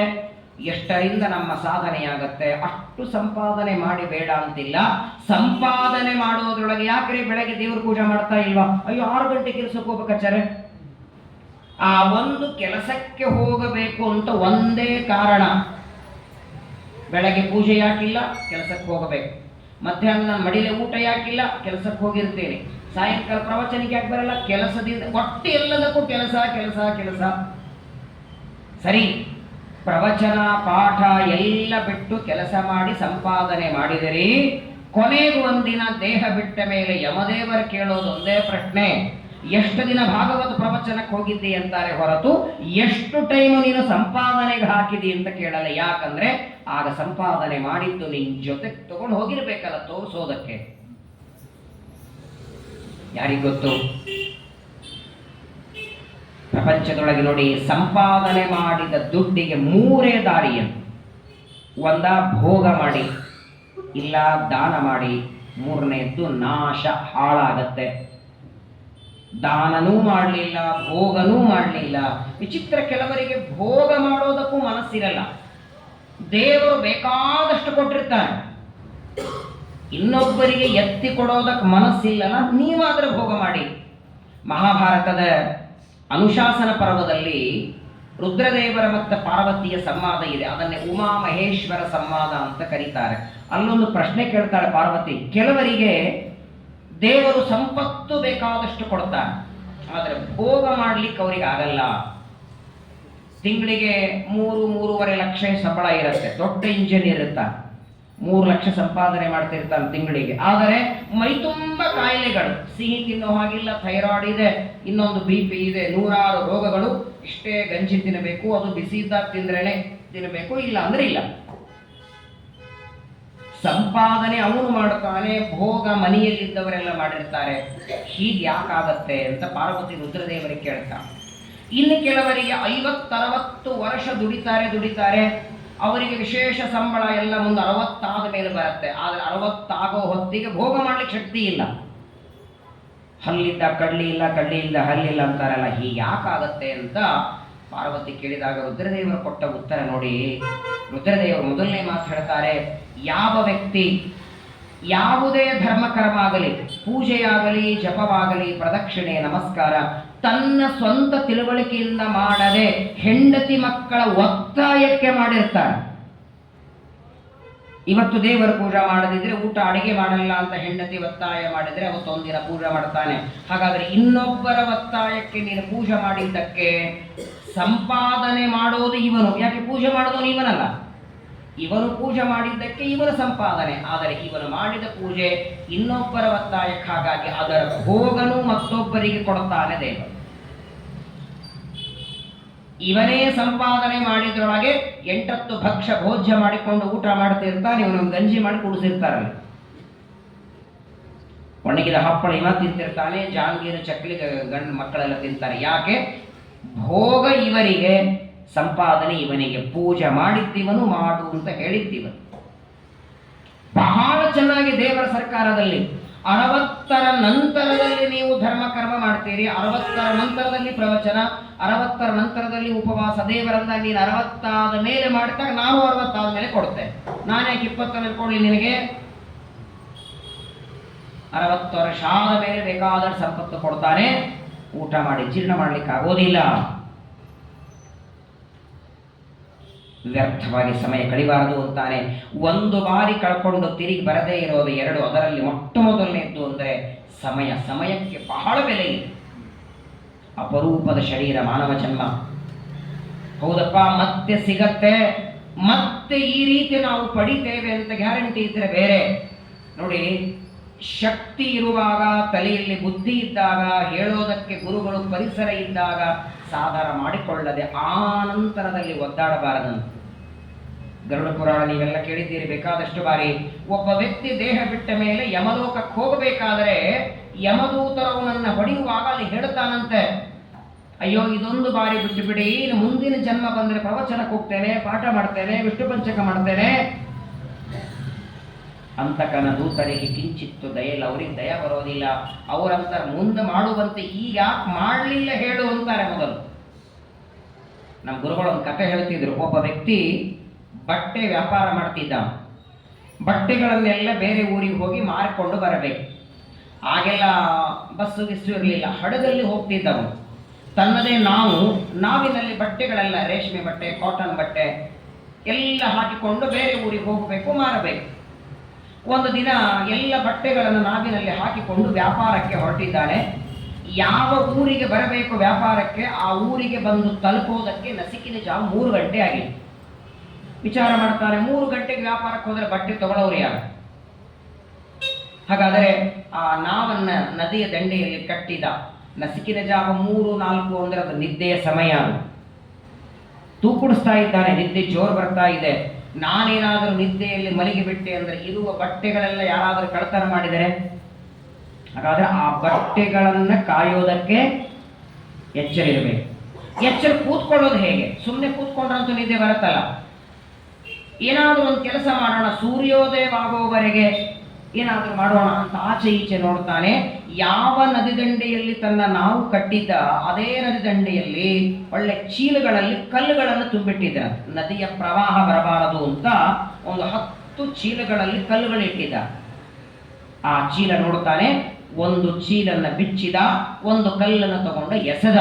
ಎಷ್ಟರಿಂದ ನಮ್ಮ ಸಾಧನೆಯಾಗತ್ತೆ, ಅಷ್ಟು ಸಂಪಾದನೆ ಮಾಡಿ ಬೇಡ ಅಂತಿಲ್ಲ. ಸಂಪಾದನೆ ಮಾಡೋದ್ರೊಳಗೆ ಯಾಕ್ರಿ ಬೆಳಗ್ಗೆ ದೇವ್ರ ಪೂಜೆ ಮಾಡ್ತಾ ಇಲ್ವಾ? ಅಯ್ಯೋ 6 ಗಂಟೆ ಕೆಲಸಕ್ಕೆ ಹೋಗ್ಬೇಕಾಚಾರೆ. ಆ ಒಂದು ಕೆಲಸಕ್ಕೆ ಹೋಗಬೇಕು ಅಂತ ಒಂದೇ ಕಾರಣ. ಬೆಳಗ್ಗೆ ಪೂಜೆ ಯಾಕಿಲ್ಲ? ಕೆಲಸಕ್ಕೆ ಹೋಗಬೇಕು. ಮಧ್ಯಾಹ್ನ ನಾನು ಮಡಿಲೆ ಊಟ ಯಾಕಿಲ್ಲ? ಕೆಲಸಕ್ಕೆ ಹೋಗಿರ್ತೇನೆ. ಸಾಯಂಕಾಲ ಪ್ರವಚನಕ್ಕೆ ಯಾಕೆ ಬರಲ್ಲ? ಕೆಲಸದಿಂದ. ಒಟ್ಟು ಎಲ್ಲದಕ್ಕೂ ಕೆಲಸ ಕೆಲಸ ಕೆಲಸ. ಸರಿ, ಪ್ರವಚನ ಪಾಠ ಎಲ್ಲ ಬಿಟ್ಟು ಕೆಲಸ ಮಾಡಿ ಸಂಪಾದನೆ ಮಾಡಿದರೆ ಕೊನೆಗೂ ಒಂದಿನ ದೇಹ ಬಿಟ್ಟ ಮೇಲೆ ಯಮದೇವರು ಕೇಳೋದು ಒಂದೇ ಪ್ರಶ್ನೆ, ಎಷ್ಟು ದಿನ ಭಾಗವತ ಪ್ರವಚನಕ್ಕೆ ಹೋಗಿದ್ದಿ ಅಂತಾರೆ ಹೊರತು ಎಷ್ಟು ಟೈಮ್ ನೀನು ಸಂಪಾದನೆಗೆ ಹಾಕಿದಿ ಅಂತ ಕೇಳಲ್ಲ. ಯಾಕಂದ್ರೆ ಆಗ ಸಂಪಾದನೆ ಮಾಡಿದ್ದು ನಿನ್ ಜೊತೆ ತಗೊಂಡು ಹೋಗಿರ್ಬೇಕಲ್ಲ ತೋರಿಸೋದಕ್ಕೆ. ಯಾರಿಗೊತ್ತು? ಪ್ರಪಂಚದೊಳಗೆ ನೋಡಿ, ಸಂಪಾದನೆ ಮಾಡಿದ ದುಡ್ಡಿಗೆ 3 ದಾರಿಯನ್ನು. ಒಂದ ಭೋಗ ಮಾಡಿ, ಇಲ್ಲ ದಾನ ಮಾಡಿ, 3ನೇದ್ದು ನಾಶ, ಹಾಳಾಗತ್ತೆ. ದಾನನೂ ಮಾಡಲಿಲ್ಲ, ಭೋಗನೂ ಮಾಡಲಿಲ್ಲ. ವಿಚಿತ್ರ, ಕೆಲವರಿಗೆ ಭೋಗ ಮಾಡೋದಕ್ಕೂ ಮನಸ್ಸಿರಲ್ಲ. ದೇವರು ಬೇಕಾದಷ್ಟು ಕೊಟ್ಟಿರ್ತಾನೆ, ಇನ್ನೊಬ್ಬರಿಗೆ ಎತ್ತಿ ಕೊಡೋದಕ್ಕೆ ಮನಸ್ಸಿಲ್ಲಲ್ಲ, ನೀವಾದ್ರೆ ಭೋಗ ಮಾಡಿ. ಮಹಾಭಾರತದ ಅನುಶಾಸನ ಪರ್ವದಲ್ಲಿ ರುದ್ರದೇವರ ಮತ್ತು ಪಾರ್ವತಿಯ ಸಂವಾದ ಇದೆ. ಅದನ್ನೇ ಉಮಾ ಮಹೇಶ್ವರ ಸಂವಾದ ಅಂತ ಕರೀತಾರೆ. ಅಲ್ಲೊಂದು ಪ್ರಶ್ನೆ ಕೇಳ್ತಾಳೆ ಪಾರ್ವತಿ. ಕೆಲವರಿಗೆ ದೇವರು ಸಂಪತ್ತು ಬೇಕಾದಷ್ಟು ಕೊಡ್ತಾನೆ, ಆದರೆ ಭೋಗ ಮಾಡ್ಲಿಕ್ಕೆ ಅವರಿಗೆ ಆಗಲ್ಲ. ತಿಂಗಳಿಗೆ 3-3.5 ಲಕ್ಷ ಸಂಬಳ ಇರುತ್ತೆ, ದೊಡ್ಡ ಇಂಜಿನಿಯರ್ ಇರ್ತಾನೆ, 3 ಲಕ್ಷ ಸಂಪಾದನೆ ಮಾಡ್ತಿರ್ತಾನೆ ತಿಂಗಳಿಗೆ. ಆದರೆ ಮೈ ತುಂಬ ಕಾಯಿಲೆಗಳು, ಸಿಹಿ ತಿನ್ನೋ ಹಾಗಿಲ್ಲ, ಥೈರಾಯ್ಡ್ ಇದೆ, ಇನ್ನೊಂದು BP ಇದೆ, 100 ರೋಗಗಳು. ಇಷ್ಟೇ ಗಂಜಿ ತಿನ್ನಬೇಕು, ಅದು ಬಿಸಿ ಇದ್ದಾಗ ತಿಂದ್ರೇನೆ ತಿನ್ನಬೇಕು, ಇಲ್ಲ ಅಂದ್ರೆ ಇಲ್ಲ. ಸಂಪಾದನೆ ಅವನು ಮಾಡ್ತಾನೆ, ಭೋಗ ಮನೆಯಲ್ಲಿದ್ದವರೆಲ್ಲ ಮಾಡಿರ್ತಾರೆ. ಹೀಗೆ ಯಾಕಾಗತ್ತೆ ಅಂತ ಪಾರ್ವತಿ ರುದ್ರದೇವರಿಗೆ ಕೇಳ್ತಾರೆ. ಇನ್ನು ಕೆಲವರಿಗೆ 50-60 ವರ್ಷ ದುಡಿತಾರೆ, ಅವರಿಗೆ ವಿಶೇಷ ಸಂಬಳ ಎಲ್ಲ ಮುಂದೆ 60 ಆದ ಮೇಲೆ ಬರುತ್ತೆ. ಆದರೆ 60 ಆಗೋ ಹೊತ್ತಿಗೆ ಭೋಗ ಮಾಡ್ಲಿಕ್ಕೆ ಶಕ್ತಿ ಇಲ್ಲ. ಹಲ್ಲಿದ್ದ ಕಡ್ಲಿ ಇಲ್ಲ, ಕಡ್ಲಿ ಇಲ್ಲ ಹಲ್ಲಿಲ್ಲ ಅಂತಾರಲ್ಲ, ಹೀಗೆ ಯಾಕಾಗತ್ತೆ ಅಂತ ಪಾರ್ವತಿ ಕೇಳಿದಾಗ ರುದ್ರದೇವರು ಕೊಟ್ಟ ಉತ್ತರ ನೋಡಿ. ರುದ್ರದೇವರು ಮೊದಲನೇ ಮಾತು ಹೇಳ್ತಾರೆ, ಯಾವ ವ್ಯಕ್ತಿ ಯಾವುದೇ ಧರ್ಮಕರ್ಮ ಆಗಲಿ, ಪೂಜೆಯಾಗಲಿ, ಜಪವಾಗಲಿ, ಪ್ರದಕ್ಷಿಣೆ, ನಮಸ್ಕಾರ ತನ್ನ ಸ್ವಂತ ತಿಳುವಳಿಕೆಯಿಂದ ಮಾಡದೆ ಹೆಂಡತಿ ಮಕ್ಕಳ ಒತ್ತಾಯಕ್ಕೆ ಮಾಡಿರ್ತಾರೆ. ಇವತ್ತು ದೇವರ ಪೂಜೆ ಮಾಡದಿದ್ರೆ ಊಟ ಅಡಿಗೆ ಮಾಡಲ್ಲ ಅಂತ ಹೆಂಡತಿ ಒತ್ತಾಯ ಮಾಡಿದ್ರೆ ಅವತ್ತೊಂದಿನ ಪೂಜೆ ಮಾಡ್ತಾನೆ. ಹಾಗಾದ್ರೆ ಇನ್ನೊಬ್ಬರ ಒತ್ತಾಯಕ್ಕೆ ನೀನು ಪೂಜೆ ಮಾಡಿದ್ದಕ್ಕೆ ಸಂಪಾದನೆ ಮಾಡೋದು ಇವನು. ಯಾಕೆ ಪೂಜೆ ಮಾಡೋದು ಇವನಲ್ಲ, ಇವನು ಪೂಜೆ ಮಾಡಿದ್ದಕ್ಕೆ ಇವನ ಸಂಪಾದನೆ. ಆದರೆ ಇವನು ಮಾಡಿದ ಪೂಜೆ ಇನ್ನೊಬ್ಬರ ಒತ್ತಾಯಕ್ಕೆ, ಹಾಗಾಗಿ ಅದರ ಭೋಗನು ಮತ್ತೊಬ್ಬರಿಗೆ ಕೊಡುತ್ತಾನೆ ದೇವರು. ಇವನೇ ಸಂಪಾದನೆ ಮಾಡಿದ್ರೊಳಗೆ 8 ಭಕ್ಷ್ಯ ಭೋಜ್ಯ ಮಾಡಿಕೊಂಡು ಊಟ ಮಾಡ್ತಿರ್ತಾನೆ, ಇವನೊಂದು ಗಂಜಿ ಮಾಡಿ ಕುಡಿಸಿರ್ತಾರಲ್ಲ. ಒಣಗಿದ ಹಪ್ಪಳ ಇವ ತಿಂತಿರ್ತಾನೆ, ಜಾಂಗೀರು ಚಕ್ಲಿ ಗಂಡು ಮಕ್ಕಳೆಲ್ಲ ತಿಂತಾರೆ. ಯಾಕೆ? ಭೋಗ ಇವರಿಗೆ, ಸಂಪಾದನೆ ಇವನಿಗೆ. ಪೂಜೆ ಮಾಡಿದ್ದೀವನು ಮಾಡು ಅಂತ ಹೇಳಿದ್ದೀವನು. ಬಹಳ ಚೆನ್ನಾಗಿ ದೇವರ ಸರ್ಕಾರದಲ್ಲಿ 60ರ ನಂತರದಲ್ಲಿ ನೀವು ಧರ್ಮ ಕರ್ಮ ಮಾಡ್ತೀರಿ, 60ರ ನಂತರದಲ್ಲಿ ಪ್ರವಚನ, 60ರ ನಂತರದಲ್ಲಿ ಉಪವಾಸ. ದೇವರನ್ನ ನೀನು 60 ಆದ ಮೇಲೆ ಮಾಡಿದಾಗ ನಾನು 60 ಆದ ಮೇಲೆ ಕೊಡ್ತೇನೆ. ನಾನು ಯಾಕೆ 20 ಮೇಲೆ ಕೊಡಲಿ ನಿನಗೆ? 60 ವರ್ಷ ಆದ ಮೇಲೆ ಬೇಕಾದ ಸಂಪತ್ತು ಕೊಡ್ತಾನೆ. ಊಟ ಮಾಡಿ ಜೀರ್ಣ ಮಾಡ್ಲಿಕ್ಕೆ ಆಗೋದಿಲ್ಲ. ವ್ಯರ್ಥವಾಗಿ ಸಮಯ ಕಳಿಬಾರದು ಅಂತಾನೆ. ಒಂದು ಬಾರಿ ಕಳ್ಕೊಂಡು ತಿರುಗಿ ಬರದೇ ಇರೋದು 2. ಅದರಲ್ಲಿ ಮೊಟ್ಟ ಮೊದಲನೇದ್ದು ಅಂದರೆ ಸಮಯ. ಸಮಯಕ್ಕೆ ಬಹಳ ಬೆಲೆ ಇದೆ. ಅಪರೂಪದ ಶರೀರ ಮಾನವ ಜನ್ಮ. ಹೌದಪ್ಪ, ಮತ್ತೆ ಸಿಗತ್ತೆ, ಮತ್ತೆ ಈ ರೀತಿ ನಾವು ಪಡಿತೇವೆ ಅಂತ ಗ್ಯಾರಂಟಿ ಇದ್ರೆ ಬೇರೆ. ನೋಡಿ, ಶಕ್ತಿ ಇರುವಾಗ, ತಲೆಯಲ್ಲಿ ಬುದ್ಧಿ ಇದ್ದಾಗ, ಹೇಳೋದಕ್ಕೆ ಗುರುಗಳು ಪರಿಸರ ಇದ್ದಾಗ ಸಾಧಾರ ಮಾಡಿಕೊಳ್ಳದೆ ಆನಂತರದಲ್ಲಿ ಒದ್ದಾಡಬಾರದಂತ. ಗರುಡ ಪುರಾಣ ನೀವೆಲ್ಲ ಕೇಳಿದ್ದೀರಿ ಬೇಕಾದಷ್ಟು ಬಾರಿ. ಒಬ್ಬ ವ್ಯಕ್ತಿ ದೇಹ ಬಿಟ್ಟ ಮೇಲೆ ಯಮಲೋಕಕ್ಕೆ ಹೋಗಬೇಕಾದರೆ ಯಮದೂತರವನನ್ನ ಹೊಡೆಯುವಾಗ ಅಲ್ಲಿ ಹೇಳ್ತಾನಂತೆ, ಅಯ್ಯೋ ಇದೊಂದು ಬಾರಿ ಬಿಟ್ಟು ಬಿಡಿ, ಇನ್ನು ಮುಂದಿನ ಜನ್ಮ ಬಂದರೆ ಪ್ರವಚನಕ್ಕೆ ಹೋಗ್ತೇನೆ, ಪಾಠ ಮಾಡ್ತೇನೆ, ವಿಷ್ಣು ಪಂಚಕ ಮಾಡ್ತೇನೆ. ಅಂತಕನ ದೂತರಿಗೆ ಕಿಂಚಿತ್ತು ದಯೆಲ್ಲ, ಅವರಿಗೆ ದಯ ಬರೋದಿಲ್ಲ. ಅವರಂತಾರೆ ಮುಂದೆ ಮಾಡುವಂತೆ ಈಗ ಯಾಕೆ ಮಾಡಲಿಲ್ಲ ಹೇಳು ಅಂತಾರೆ ಮೊದಲು. ನಮ್ಮ ಗುರುಗಳು ಒಂದು ಕತೆ ಹೇಳ್ತಿದ್ರು. ಒಬ್ಬ ವ್ಯಕ್ತಿ ಬಟ್ಟೆ ವ್ಯಾಪಾರ ಮಾಡ್ತಿದ್ದ. ಬಟ್ಟೆಗಳನ್ನೆಲ್ಲ ಬೇರೆ ಊರಿಗೆ ಹೋಗಿ ಮಾರಿಕೊಂಡು ಬರಬೇಕು. ಆಗೆಲ್ಲ ಬಸ್ಸು ಗಿಸ್ಸು ಇರಲಿಲ್ಲ, ಹಡಗಲ್ಲಿ ಹೋಗ್ತಿದ್ದವು. ತನ್ನದೇ ನಾವಿನಲ್ಲಿ ಬಟ್ಟೆಗಳೆಲ್ಲ, ರೇಷ್ಮೆ ಬಟ್ಟೆ, ಕಾಟನ್ ಬಟ್ಟೆ ಎಲ್ಲ ಹಾಕಿಕೊಂಡು ಬೇರೆ ಊರಿಗೆ ಹೋಗಬೇಕು, ಮಾರಬೇಕು. ಒಂದು ದಿನ ಎಲ್ಲ ಬಟ್ಟೆಗಳನ್ನು ನಾವಿನಲ್ಲಿ ಹಾಕಿಕೊಂಡು ವ್ಯಾಪಾರಕ್ಕೆ ಹೊರಟಿದ್ದಾನೆ. ಯಾವ ಊರಿಗೆ ಬರಬೇಕು ವ್ಯಾಪಾರಕ್ಕೆ, ಆ ಊರಿಗೆ ಬಂದು ತಲುಪೋದಕ್ಕೆ ನಸಿಕಿನ ಜಾವ 3 ಗಂಟೆ ಆಗಿದೆ. ವಿಚಾರ ಮಾಡ್ತಾರೆ, 3 ಗಂಟೆಗೆ ವ್ಯಾಪಾರಕ್ಕೆ ಹೋದರೆ ಬಟ್ಟೆ ತಗೊಳ್ಳೋರು ಯಾರು? ಹಾಗಾದರೆ ಆ ನಾವನ್ನ ನದಿಯ ದಂಡೆಯಲ್ಲಿ ಕಟ್ಟಿದ. ನಸಿಕಿನ ಜಾವ 3-4 ಅಂದರೆ ಅದು ನಿದ್ದೆಯ ಸಮಯ. ತೂಕುಡಿಸ್ತಾ ಇದ್ದಾನೆ, ನಿದ್ದೆ ಜೋರು ಬರ್ತಾ ಇದೆ. ನಾನೇನಾದರೂ ನಿದ್ದೆಯಲ್ಲಿ ಮಲಗಿಬಿಟ್ಟೆ ಅಂದರೆ ಇರುವ ಬಟ್ಟೆಗಳೆಲ್ಲ ಯಾರಾದರೂ ಕಳ್ತನ ಮಾಡಿದರೆ, ಹಾಗಾದ್ರೆ ಆ ಬಟ್ಟೆಗಳನ್ನು ಕಾಯೋದಕ್ಕೆ ಎಚ್ಚರ ಇರಬೇಕು. ಎಚ್ಚರ ಕೂತ್ಕೊಳ್ಳೋದು ಹೇಗೆ? ಸುಮ್ಮನೆ ಕೂತ್ಕೊಂಡ್ರಂತೂ ನಿದ್ದೆ ಬರುತ್ತಲ್ಲ. ಏನಾದರೂ ಒಂದು ಕೆಲಸ ಮಾಡೋಣ, ಸೂರ್ಯೋದಯವಾಗುವವರೆಗೆ ಏನಾದರೂ ಮಾಡೋಣ ಅಂತ ಆಚೆ ಈಚೆ ನೋಡ್ತಾನೆ. ಯಾವ ನದಿ ದಂಡೆಯಲ್ಲಿ ತನ್ನ ನಾವು ಕಟ್ಟಿದ್ದ ಅದೇ ನದಿ ದಂಡೆಯಲ್ಲಿ ಒಳ್ಳೆ ಚೀಲಗಳಲ್ಲಿ ಕಲ್ಲುಗಳನ್ನು ತುಂಬಿಟ್ಟಿದ್ದ. ನದಿಯ ಪ್ರವಾಹ ಬರಬಾರದು ಅಂತ ಒಂದು 10 ಚೀಲಗಳಲ್ಲಿ ಕಲ್ಲುಗಳಿಟ್ಟಿದ್ದ. ಆ ಚೀಲ ನೋಡ್ತಾನೆ, ಒಂದು ಚೀಲನ್ನ ಬಿಚ್ಚಿದ, ಒಂದು ಕಲ್ಲನ್ನು ತಗೊಂಡ ಎಸೆದ.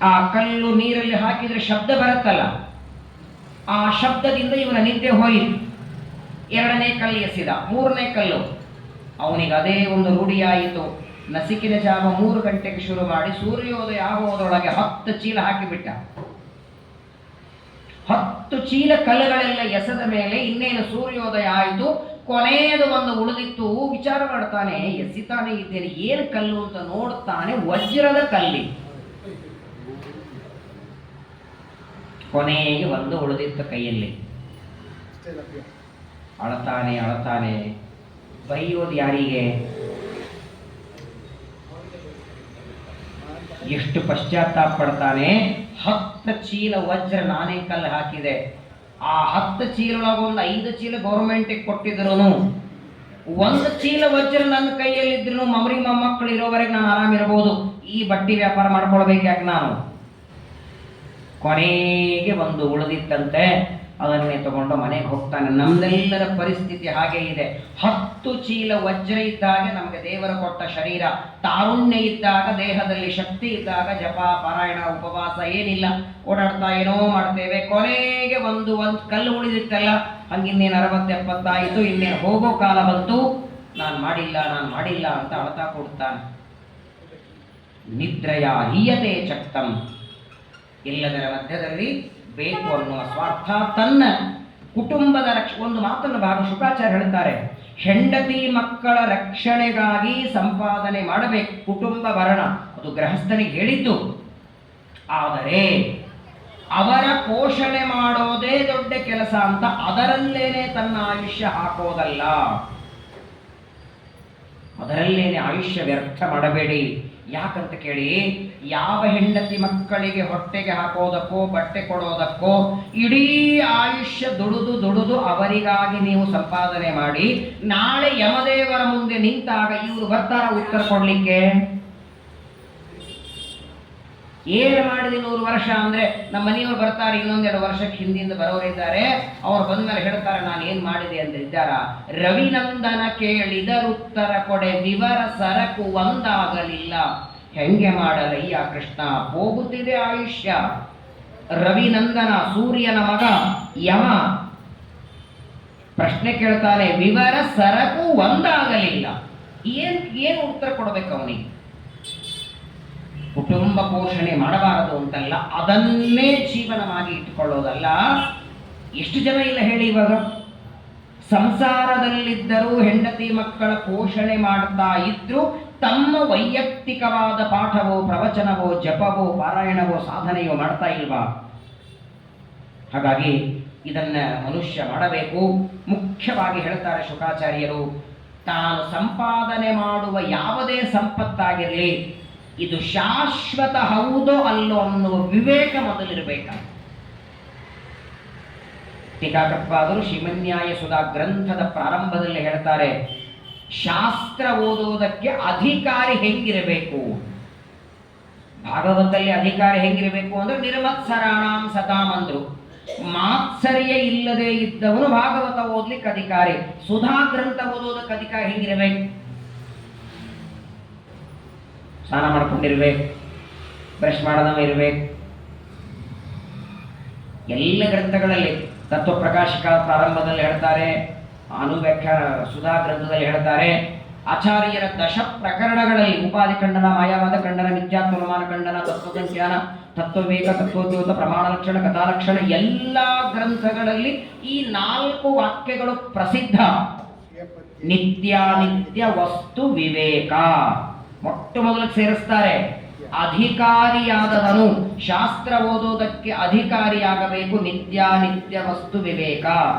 ಆ ಕಲ್ಲು ನೀರಲ್ಲಿ ಹಾಕಿದ್ರೆ ಶಬ್ದ ಬರುತ್ತಲ್ಲ, ಆ ಶಬ್ದದಿಂದ ಇವನ ನಿದ್ದೆ ಹೋಯಿತು. ಎರಡನೇ ಕಲ್ಲು ಎಸೆದ, ಮೂರನೇ ಕಲ್ಲು ಅವನಿಗೆ ಅದೇ ಒಂದು ರೂಢಿಯಾಯಿತು. ನಸಿಕಿನ ಜಾವ 3 ಗಂಟೆಗೆ ಶುರು ಮಾಡಿ ಸೂರ್ಯೋದಯ ಆಗುವುದರೊಳಗೆ 10 ಚೀಲ ಹಾಕಿಬಿಟ್ಟ. 10 ಚೀಲ ಕಲ್ಲುಗಳೆಲ್ಲ ಎಸೆದ ಮೇಲೆ ಇನ್ನೇನು ಸೂರ್ಯೋದಯ ಆಯಿತು. ಕೊನೆಯದು ಒಂದು ಉಳಿದಿತ್ತು. ವಿಚಾರ ಮಾಡ್ತಾನೆ, ಎಸಿತಾನೆ ಇದ್ದೇನೆ, ಏನು ಕಲ್ಲು ಅಂತ ನೋಡ್ತಾನೆ, ವಜ್ರದ ಕಲ್ಲಿ. ಕೊನೆಗೆ ಒಂದು ಉಳಿದಿತ್ತು ಕೈಯಲ್ಲಿ. ಅಳತಾನೆ ಅಳತಾನೆ, ಬೈಯೋದು ಯಾರಿಗೆ? ಎಷ್ಟು ಪಶ್ಚಾತ್ತಾಪ ಪಡ್ತಾನೆ. 10 ಚೀಲ ವಜ್ರ ನಾನೇ ಕಲ್ಲು ಹಾಕಿದೆ. ಆ 10 ಚೀಲೊಳಗೆ ಒಂದು 5 ಚೀಲ ಗೌರ್ಮೆಂಟಿಗೆ ಕೊಟ್ಟಿದ್ರು, 1 ಚೀಲ ವಜ್ರ ನನ್ನ ಕೈಯಲ್ಲಿದ್ರು ಮಮರಿ ಮೊಮ್ಮಕ್ಕಳು ಇರೋವರೆಗೆ ನಾನು ಆರಾಮಿರಬಹುದು. ಈ ಬಟ್ಟಿ ವ್ಯಾಪಾರ ಮಾಡ್ಕೊಳ್ಬೇಕು ಯಾಕೆ ನಾನು? ಕೊನೆಗೆ ಒಂದು ಉಳಿದಿತ್ತಂತೆ, ಅದನ್ನೇ ತಗೊಂಡು ಮನೆಗೆ ಹೋಗ್ತಾನೆ. ನಮ್ದೆಲ್ಲರ ಪರಿಸ್ಥಿತಿ ಹಾಗೆ ಇದೆ. 10 ಚೀಲ ವಜ್ರ ಇದ್ದಾಗ ನಮಗೆ ದೇವರ ಕೊಟ್ಟ ಶರೀರ, ತಾರುಣ್ಯ ಇದ್ದಾಗ, ದೇಹದಲ್ಲಿ ಶಕ್ತಿ ಇದ್ದಾಗ ಜಪ ಪಾರಾಯಣ ಉಪವಾಸ ಏನಿಲ್ಲ, ಓಡಾಡ್ತಾ ಏನೋ ಮಾಡ್ತೇವೆ. ಕೊನೆಗೆ ಒಂದು ಕಲ್ಲು ಉಳಿದಿತ್ತಲ್ಲ, ಹಂಗಿನ್ನೇನು 60-70 ಆಯಿತು, ಇನ್ನೇನು ಹೋಗೋ ಕಾಲ ಬಂತು. ನಾನು ಮಾಡಿಲ್ಲ ಅಂತ ಅಳ್ತಾ ಕೊಡ್ತಾನೆ. ನಿದ್ರಯ ಹೀಯತೆ ಚಕ್ತಂ, ಎಲ್ಲದರ ಮಧ್ಯದಲ್ಲಿ ಬೇಕು ಅನ್ನುವ ಸ್ವಾರ್ಥ, ತನ್ನ ಕುಟುಂಬದ ಒಂದು ಮಾತನ್ನು ಭಾಗ ಶುಕಾಚಾರ್ಯ ಹೇಳ್ತಾರೆ, ಹೆಂಡತಿ ಮಕ್ಕಳ ರಕ್ಷಣೆಗಾಗಿ ಸಂಪಾದನೆ ಮಾಡಬೇಕು. ಕುಟುಂಬ ಭರಣ ಅದು ಗೃಹಸ್ಥನಿಗೆ ಹೇಳಿದ್ದು. ಆದರೆ ಅವರ ಪೋಷಣೆ ಮಾಡೋದೇ ದೊಡ್ಡ ಕೆಲಸ ಅಂತ ಅದರಲ್ಲೇನೆ ತನ್ನ ಆಯುಷ್ಯ ಹಾಕೋದಲ್ಲ. ಅದರಲ್ಲೇನೆ ಆಯುಷ್ಯ ವ್ಯರ್ಥ ಮಾಡಬೇಡಿ. ಯಾಕಂತ ಕೇಳಿ, ಯಾವ ಹೆಂಡತಿ ಮಕ್ಕಳಿಗೆ ಹೊಟ್ಟೆಗೆ ಹಾಕೋದಕ್ಕೋ ಬಟ್ಟೆ ಕೊಡೋದಕ್ಕೋ ಇಡೀ ಆಯುಷ್ಯ ದುಡಿದು ಅವರಿಗಾಗಿ ನೀವು ಸಂಪಾದನೆ ಮಾಡಿ, ನಾಳೆ ಯಮದೇವರ ಮುಂದೆ ನಿಂತಾಗ ಇವರು ಬರ್ತಾರ ಉತ್ತರ ಕೊಡ್ಲಿಕ್ಕೆ? ಏನು ಮಾಡಿದೆ 100 ವರ್ಷ ಅಂದ್ರೆ, ನಮ್ಮ ಮನೆಯವರು ಬರ್ತಾರೆ, ಇನ್ನೊಂದೆರಡು ವರ್ಷಕ್ಕೆ ಹಿಂದಿಂದ ಬರೋರಿದ್ದಾರೆ, ಅವ್ರು ಬಂದ್ಮೇಲೆ ಹೇಳ್ತಾರೆ ನಾನು ಏನ್ ಮಾಡಿದೆ ಅಂತ ಇದ್ದಾರ. ರವಿನಂದನ ಕೇಳಿದರುತ್ತರ ಕೊಡೆ, ವಿವರ ಸರಕು ಒಂದಾಗಲಿಲ್ಲ. ಹೆಂಗೆ ಮಾಡಲಯ್ಯ ಕೃಷ್ಣ, ಹೋಗುತ್ತಿದೆ ಆಯುಷ್ಯ. ರವಿನಂದನ ಸೂರ್ಯನ ಮಗ ಯಮ ಪ್ರಶ್ನೆ ಕೇಳ್ತಾನೆ, ವಿವರ ಸರಕು ಒಂದಾಗಲಿಲ್ಲ. ಏನು ಉತ್ತರ ಕೊಡಬೇಕು ಅವನಿಗೆ? ಕುಟುಂಬ ಪೋಷಣೆ ಮಾಡಬಾರದು ಅಂತಲ್ಲ, ಅದನ್ನೇ ಜೀವನವಾಗಿ ಇಟ್ಟುಕೊಳ್ಳೋದಲ್ಲ. ಎಷ್ಟು ಜನ ಇಲ್ಲ ಹೇಳಿ, ಇವಾಗ ಸಂಸಾರದಲ್ಲಿದ್ದರೂ ಹೆಂಡತಿ ಮಕ್ಕಳ ಪೋಷಣೆ ಮಾಡ್ತಾ ಇದ್ರು, ತಮ್ಮ ವೈಯಕ್ತಿಕವಾದ ಪಾಠವೋ ಪ್ರವಚನವೋ ಜಪವೋ ಪಾರಾಯಣವೋ ಸಾಧನೆಯೋ ಮಾಡ್ತಾ ಇಲ್ವಾ? ಹಾಗಾಗಿ ಇದನ್ನ ಮನುಷ್ಯ ಮಾಡಬೇಕು. ಮುಖ್ಯವಾಗಿ ಹೇಳ್ತಾರೆ ಶುಕಾಚಾರ್ಯರು, ತಾನು ಸಂಪಾದನೆ ಮಾಡುವ ಯಾವುದೇ ಸಂಪತ್ತಾಗಿರಲಿ, ಇದು ಶಾಶ್ವತ ಹೌದೋ ಅಲ್ಲೋ ಅನ್ನುವ ವಿವೇಕ ಮೊದಲಿರಬೇಕು. ಟೀಕಾಕೃತ್ಪಾದರು ಶ್ರೀಮನ್ಯಾಯ ಸುಧಾ ಗ್ರಂಥದ ಪ್ರಾರಂಭದಲ್ಲಿ ಹೇಳ್ತಾರೆ, ಶಾಸ್ತ್ರ ಓದುವುದಕ್ಕೆ ಅಧಿಕಾರಿ ಹೆಂಗಿರಬೇಕು? ಭಾಗವತದಲ್ಲಿ ಅಧಿಕಾರಿ ಹೆಂಗಿರಬೇಕು ಅಂದ್ರೆ ನಿರ್ಮತ್ಸರಾಣಾಂ ಸತಾಂ ಅಂದ್ರು. ಮಾತ್ಸರ್ಯ ಇಲ್ಲದೆ ಇದ್ದವನು ಭಾಗವತ ಓದ್ಲಿಕ್ಕೆ ಅಧಿಕಾರಿ. ಸುಧಾ ಗ್ರಂಥ ಓದೋದಕ್ಕೆ ಅಧಿಕಾರಿ ಹೆಂಗಿರಬೇಕು? ಸ್ನಾನ ಮಾಡ್ಕೊಂಡಿರ್ಬೇಕು, ಬ್ರಷ್ ಮಾಡದವ ಇರ್ಬೇಕು. ಎಲ್ಲ ಗ್ರಂಥಗಳಲ್ಲಿ ತತ್ವ ಪ್ರಕಾಶಕ ಪ್ರಾರಂಭದಲ್ಲಿ ಹೇಳ್ತಾರೆ, ಅನುವ್ಯಾಖ್ಯಾನ ಸುಧಾ ಗ್ರಂಥದಲ್ಲಿ ಹೇಳ್ತಾರೆ, ಆಚಾರ್ಯರ 10 ಪ್ರಕರಣಗಳಲ್ಲಿ ಉಪಾಧಿ ಖಂಡನ, ಮಾಯಾವಾದ ಖಂಡನ, ನಿತ್ಯಾತ್ಮನುಮಾನ ಖಂಡನ, ತತ್ವಜ್ಞಾನ, ತತ್ವವೇಗ, ತತ್ವೋದ್ಯೋತ, ಪ್ರಮಾಣ ಲಕ್ಷಣ, ಕಥಾಲಕ್ಷಣ, ಎಲ್ಲ ಗ್ರಂಥಗಳಲ್ಲಿ ಈ 4 ವಾಕ್ಯಗಳು ಪ್ರಸಿದ್ಧ. ನಿತ್ಯಾನಿತ್ಯ ವಸ್ತು ವಿವೇಕ ಮೊಟ್ಟ ಮೊದಲು ಸೇರಿಸ್ತಾರೆ. ಅಧಿಕಾರಿಯಾದವನು ಶಾಸ್ತ್ರ ಓದೋದಕ್ಕೆ ಅಧಿಕಾರಿಯಾಗಬೇಕು. ನಿತ್ಯಾನಿತ್ಯ ವಸ್ತು ವಿವೇಕ,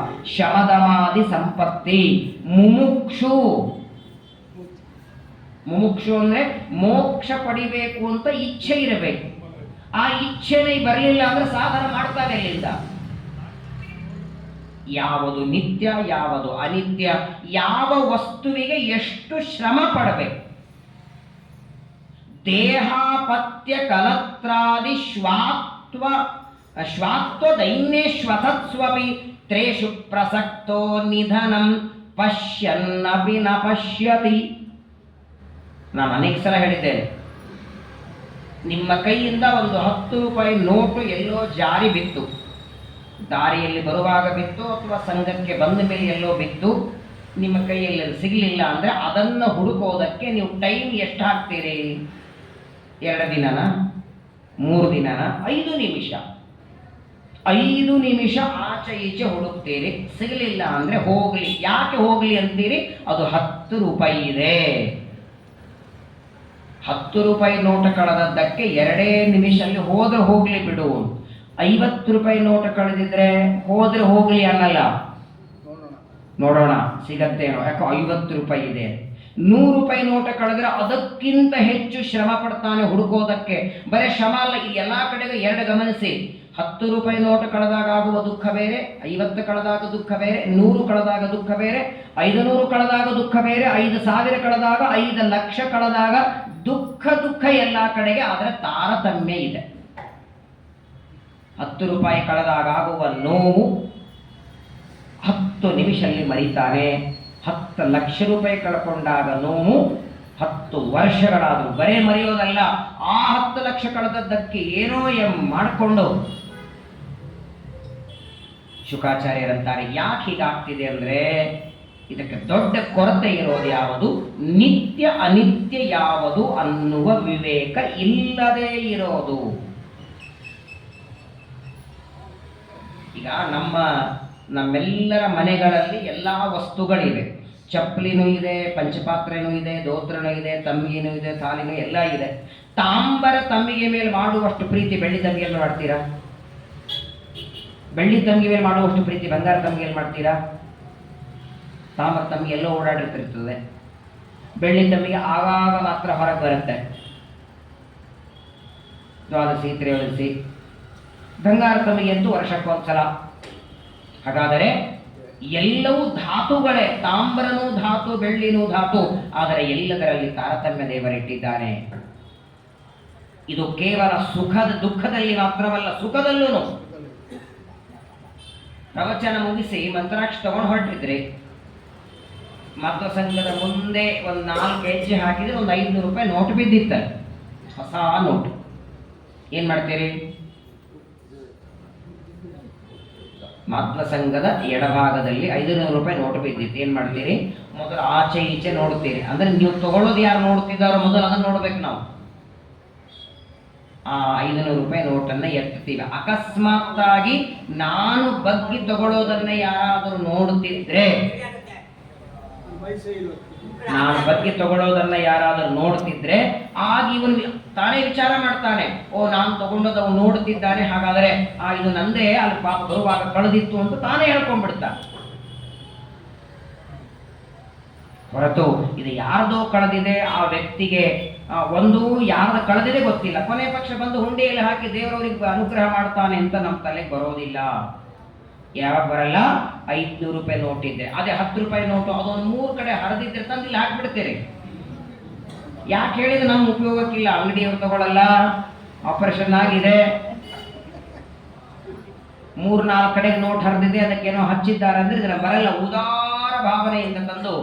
ಶಮದಮಾದಿ ಸಂಪತ್ತಿ, ಮುಮುಕ್ಷು. ಮುಮುಕ್ಷು ಅಂದ್ರೆ ಮೋಕ್ಷ ಪಡಿಬೇಕು ಅಂತ ಇಚ್ಛೆ ಇರಬೇಕು. ಆ ಇಚ್ಛೆನೇ ಬರಲಿಲ್ಲ ಅಂದ್ರೆ ಸಾಧನ ಮಾಡ್ತಾನೆ ಇಲ್ಲಿಂದ. ಯಾವುದು ನಿತ್ಯ, ಯಾವುದು ಅನಿತ್ಯ, ಯಾವ ವಸ್ತುವಿಗೆ ಎಷ್ಟು ಶ್ರಮ ಪಡಬೇಕು. ದೇಹಾಪತ್ಯ ಕಲತ್ರಾದಿ ಶ್ವಾತ್ವ ದೈನ್ಯೇಶ್ವತತ್ಸ್ವಪಿ ತ್ರೇಷು ಪ್ರಸಕ್ತೋ ನಿಧನಂ ಪಶ್ಯನ್ನಪಿ ನ ಪಶ್ಯತಿ. ನಾನು ಅನೇಕ ಸಲ ಹೇಳಿದ್ದೇನೆ, ನಿಮ್ಮ ಕೈಯಿಂದ ಒಂದು 10 ರೂಪಾಯಿ ನೋಟು ಎಲ್ಲೋ ಜಾರಿ ಬಿತ್ತು, ದಾರಿಯಲ್ಲಿ ಬರುವಾಗ ಬಿತ್ತು ಅಥವಾ ಸಂಘಕ್ಕೆ ಬಂದ ಮೇಲೆ ಎಲ್ಲೋ ಬಿತ್ತು, ನಿಮ್ಮ ಕೈಯಲ್ಲಿ ಸಿಗಲಿಲ್ಲ ಅಂದರೆ ಅದನ್ನು ಹುಡುಕೋದಕ್ಕೆ ನೀವು ಟೈಮ್ ಎಷ್ಟು ಹಾಕ್ತೀರಿ? 2 ದಿನನ, 3 ದಿನನ, 5 ನಿಮಿಷ. 5 ನಿಮಿಷ ಆಚೆ ಈಚೆ ಹುಡುಕ್ತೀರಿ, ಸಿಗಲಿಲ್ಲ ಅಂದರೆ ಹೋಗಲಿ. ಯಾಕೆ ಹೋಗಲಿ ಅಂತೀರಿ? ಅದು 10 ರೂಪಾಯಿ ಇದೆ. 10 ರೂಪಾಯಿ ನೋಟ ಕಳೆದದ್ದಕ್ಕೆ 2 ನಿಮಿಷಲ್ಲಿ ಹೋದ್ರೆ ಹೋಗ್ಲಿ ಬಿಡು. 50 ರೂಪಾಯಿ ನೋಟ ಕಳೆದಿದ್ರೆ ಹೋದ್ರೆ ಹೋಗ್ಲಿ ಅನ್ನಲ್ಲ, ನೋಡೋಣ ಸಿಗತ್ತೇನೋ, ಯಾಕೋ 50 ರೂಪಾಯಿ ಇದೆ. 100 ರೂಪಾಯಿ ನೋಟ ಕಳೆದ್ರೆ ಅದಕ್ಕಿಂತ ಹೆಚ್ಚು ಶ್ರಮ ಪಡ್ತಾನೆ ಹುಡುಕೋದಕ್ಕೆ. ಬರೀ ಶ್ರಮ ಅಲ್ಲ, ಈ ಎಲ್ಲ ಕಡೆಗೂ 2 ಗಮನಿಸಿ. 10 ರೂಪಾಯಿ ನೋಟ ಕಳೆದಾಗ ಆಗುವ ದುಃಖ ಬೇರೆ, 50 ಕಳೆದಾಗ ದುಃಖ ಬೇರೆ, 100 ಕಳೆದಾಗ ದುಃಖ ಬೇರೆ, 500 ಕಳೆದಾಗ ದುಃಖ ಬೇರೆ, 5,000 ಕಳೆದಾಗ, 5 ಲಕ್ಷ ಕಳೆದಾಗ ದುಃಖ ಎಲ್ಲ ಕಡೆಗೆ. ಅದರ ತಾರತಮ್ಯ ಇದೆ. 10 ರೂಪಾಯಿ ಕಳೆದಾಗ ಆಗುವ ನೋವು 10 ನಿಮಿಷದಲ್ಲಿ ಮರಿತಾನೆ. 10 ಲಕ್ಷ ರೂಪಾಯಿ ಕಳ್ಕೊಂಡಾಗ ನೋವು 10 ವರ್ಷಗಳಾದರೂ. ಬರೇ ಮರೆಯೋದಲ್ಲ, ಆ 10 ಲಕ್ಷ ಕಳೆದದ್ದಕ್ಕೆ ಏನೋ ಮಾಡಿಕೊಂಡು. ಶುಕಾಚಾರ್ಯರಂತಾರೆ, ಯಾಕೆ ಹೀಗಾಗ್ತಿದೆ ಅಂದರೆ ಇದಕ್ಕೆ ದೊಡ್ಡ ಕೊರತೆ ಇರೋದು ಯಾವುದು? ನಿತ್ಯ ಅನಿತ್ಯ ಯಾವುದು ಅನ್ನುವ ವಿವೇಕ ಇಲ್ಲದೇ ಇರೋದು. ಈಗ ನಮ್ಮೆಲ್ಲರ ಮನೆಗಳಲ್ಲಿ ಎಲ್ಲ ವಸ್ತುಗಳಿವೆ. ಚಪ್ಪಲಿನೂ ಇದೆ, ಪಂಚಪಾತ್ರೆನೂ ಇದೆ, ದೋತ್ರನೂ ಇದೆ, ತಂಬಿಗೆನೂ ಇದೆ, ಥಾಲಿನೂ ಎಲ್ಲ ಇದೆ. ತಾಂಬರ ತಂಬಿಗೆ ಮೇಲೆ ಮಾಡುವಷ್ಟು ಪ್ರೀತಿ ಬೆಳ್ಳಿ ತಂಬಿಗೆ ಮೇಲೆ ಮಾಡ್ತೀರಾ? ಬೆಳ್ಳಿ ತಂಬಿಗೆ ಮೇಲೆ ಮಾಡುವಷ್ಟು ಪ್ರೀತಿ ಬಂಗಾರ ತಂಬಿಗೆಯಲ್ಲಿ ಮಾಡ್ತೀರಾ? ತಾಮ್ರ ತಂಬಿಗೆ ಎಲ್ಲೋ ಓಡಾಡಿರ್ತಿರ್ತದೆ. ಬೆಳ್ಳಿ ತಂಬಿಗೆ ಆಗಾಗ ಮಾತ್ರ ಹೊರಗೆ ಬರುತ್ತೆ, ದ್ವಾದಶಿ ತ್ರಯೋದಶಿ. ಬಂಗಾರ ತಂಬಿಗೆ ಅಂತೂ ವರ್ಷಕ್ಕೊಂದ್ಸಲ. ಹಾಗಾದರೆ ಎಲ್ಲವೂ ಧಾತುಗಳೇ. ತಾಮ್ರನೂ ಧಾತು, ಬೆಳ್ಳಿನೂ ಧಾತು. ಆದರೆ ಎಲ್ಲದರಲ್ಲಿ ತಾರತಮ್ಯ ದೇವರಿಟ್ಟಿದ್ದಾನೆ. ಇದು ಕೇವಲ ದುಃಖದಲ್ಲಿ ಮಾತ್ರವಲ್ಲ, ಸುಖದಲ್ಲೂ. ಪ್ರವಚನ ಮುಗಿಸಿ ಮಂತ್ರಾಕ್ಷಿ ತಗೊಂಡು ಹೊರಟಿದ್ರಿ, ಮಧ್ವ ಸಂಘದ ಮುಂದೆ ಒಂದು 4 ಹೆಜ್ಜೆ ಹಾಕಿದ್ರೆ ಒಂದು 500 ರೂಪಾಯಿ ನೋಟ್ ಬಿದ್ದಿತ್ತ, ಹೊಸ ನೋಟ್. ಏನ್ ಮಾಡ್ತೀರಿ? ಮಧ್ವ ಸಂಘದ ಎಡಭಾಗದಲ್ಲಿ 500 ರೂಪಾಯಿ ನೋಟ್ ಬಿದ್ದಿತ್ತು. ಏನ್ ಮಾಡ್ತೀರಿ? ಮೊದಲು ಆಚೆ ಈಚೆ ನೋಡ್ತೀರಿ. ಅಂದ್ರೆ ನೀವು ತಗೊಳ್ಳೋದು ಯಾರು ನೋಡ್ತಿದ್ದಾರೋ ಮೊದಲು ಅದನ್ನ ನೋಡ್ಬೇಕು ನಾವು. ಆ 500 ರೂಪಾಯಿ ನೋಟನ್ನ ಎತ್ತುತ್ತೀವಿ. ಅಕಸ್ಮಾತ್ತಾಗಿ ನಾನು ಬಗ್ಗಿ ತಗೊಳ್ಳೋದನ್ನ ಯಾರಾದರೂ ನೋಡುತ್ತಿದ್ರೆ, ಆಗ ಇವನು ತಾನೇ ವಿಚಾರ ಮಾಡ್ತಾನೆ, ಓ ನಾನು ತಗೊಂಡದ್ದು ಅವನು ನೋಡುತ್ತಿದ್ದಾನೆ, ಹಾಗಾದರೆ ಇದು ನಂದೇ, ಅಲ್ಲಿ ಪಾಪ ಬರುವಾಗ ಕಳೆದಿತ್ತು ಅಂತ ತಾನೇ ಹೇಳ್ಕೊಂಡ್ಬಿಡ್ತಾನೆ. ಹೊರತು ಇದು ಯಾರ್ದೋ ಕಳೆದಿದೆ, ಆ ವ್ಯಕ್ತಿಗೆ ಒಂದು ಯಾರ್ದು ಕಳೆದಿದೆ ಗೊತ್ತಿಲ್ಲ, ಕೊನೆ ಪಕ್ಷ ಬಂದು ಹುಂಡಿಯಲ್ಲಿ ಹಾಕಿ ದೇವರವರಿಗೆ ಅನುಗ್ರಹ ಮಾಡ್ತಾನೆ ಅಂತ ನಮ್ಮ ತಲೆಗೆ ಬರೋದಿಲ್ಲ. ಯಾವಾಗ ಬರಲ್ಲ? 500 ರೂಪಾಯಿ ನೋಟ್ ಇದೆ, ಅದೇ 10 ರೂಪಾಯಿ ನೋಟು ಅದೊಂದು 3 ಕಡೆ ಹರಿದಿದ್ರೆ ತಂದು ಇಲ್ಲಿ ಹಾಕ್ಬಿಡ್ತೀರಿ. ಯಾಕೆ ಹೇಳಿದ್ರೆ ನಮ್ಮ ಉಪಯೋಗಕ್ಕಿಲ್ಲ, ಅಂಗಡಿಯವರು ತಗೊಳ್ಳಲ್ಲ, ಆಪರೇಷನ್ ಆಗಿದೆ, 3-4 ಕಡೆಗೆ ನೋಟ್ ಹರಿದಿದೆ, ಅದಕ್ಕೇನೋ ಹಚ್ಚಿದ್ದಾರೆ ಅಂದ್ರೆ ಇದನ್ನ ಬರಲ್ಲ. ಉದಾರ ಭಾವನೆಯಿಂದ ತಂದು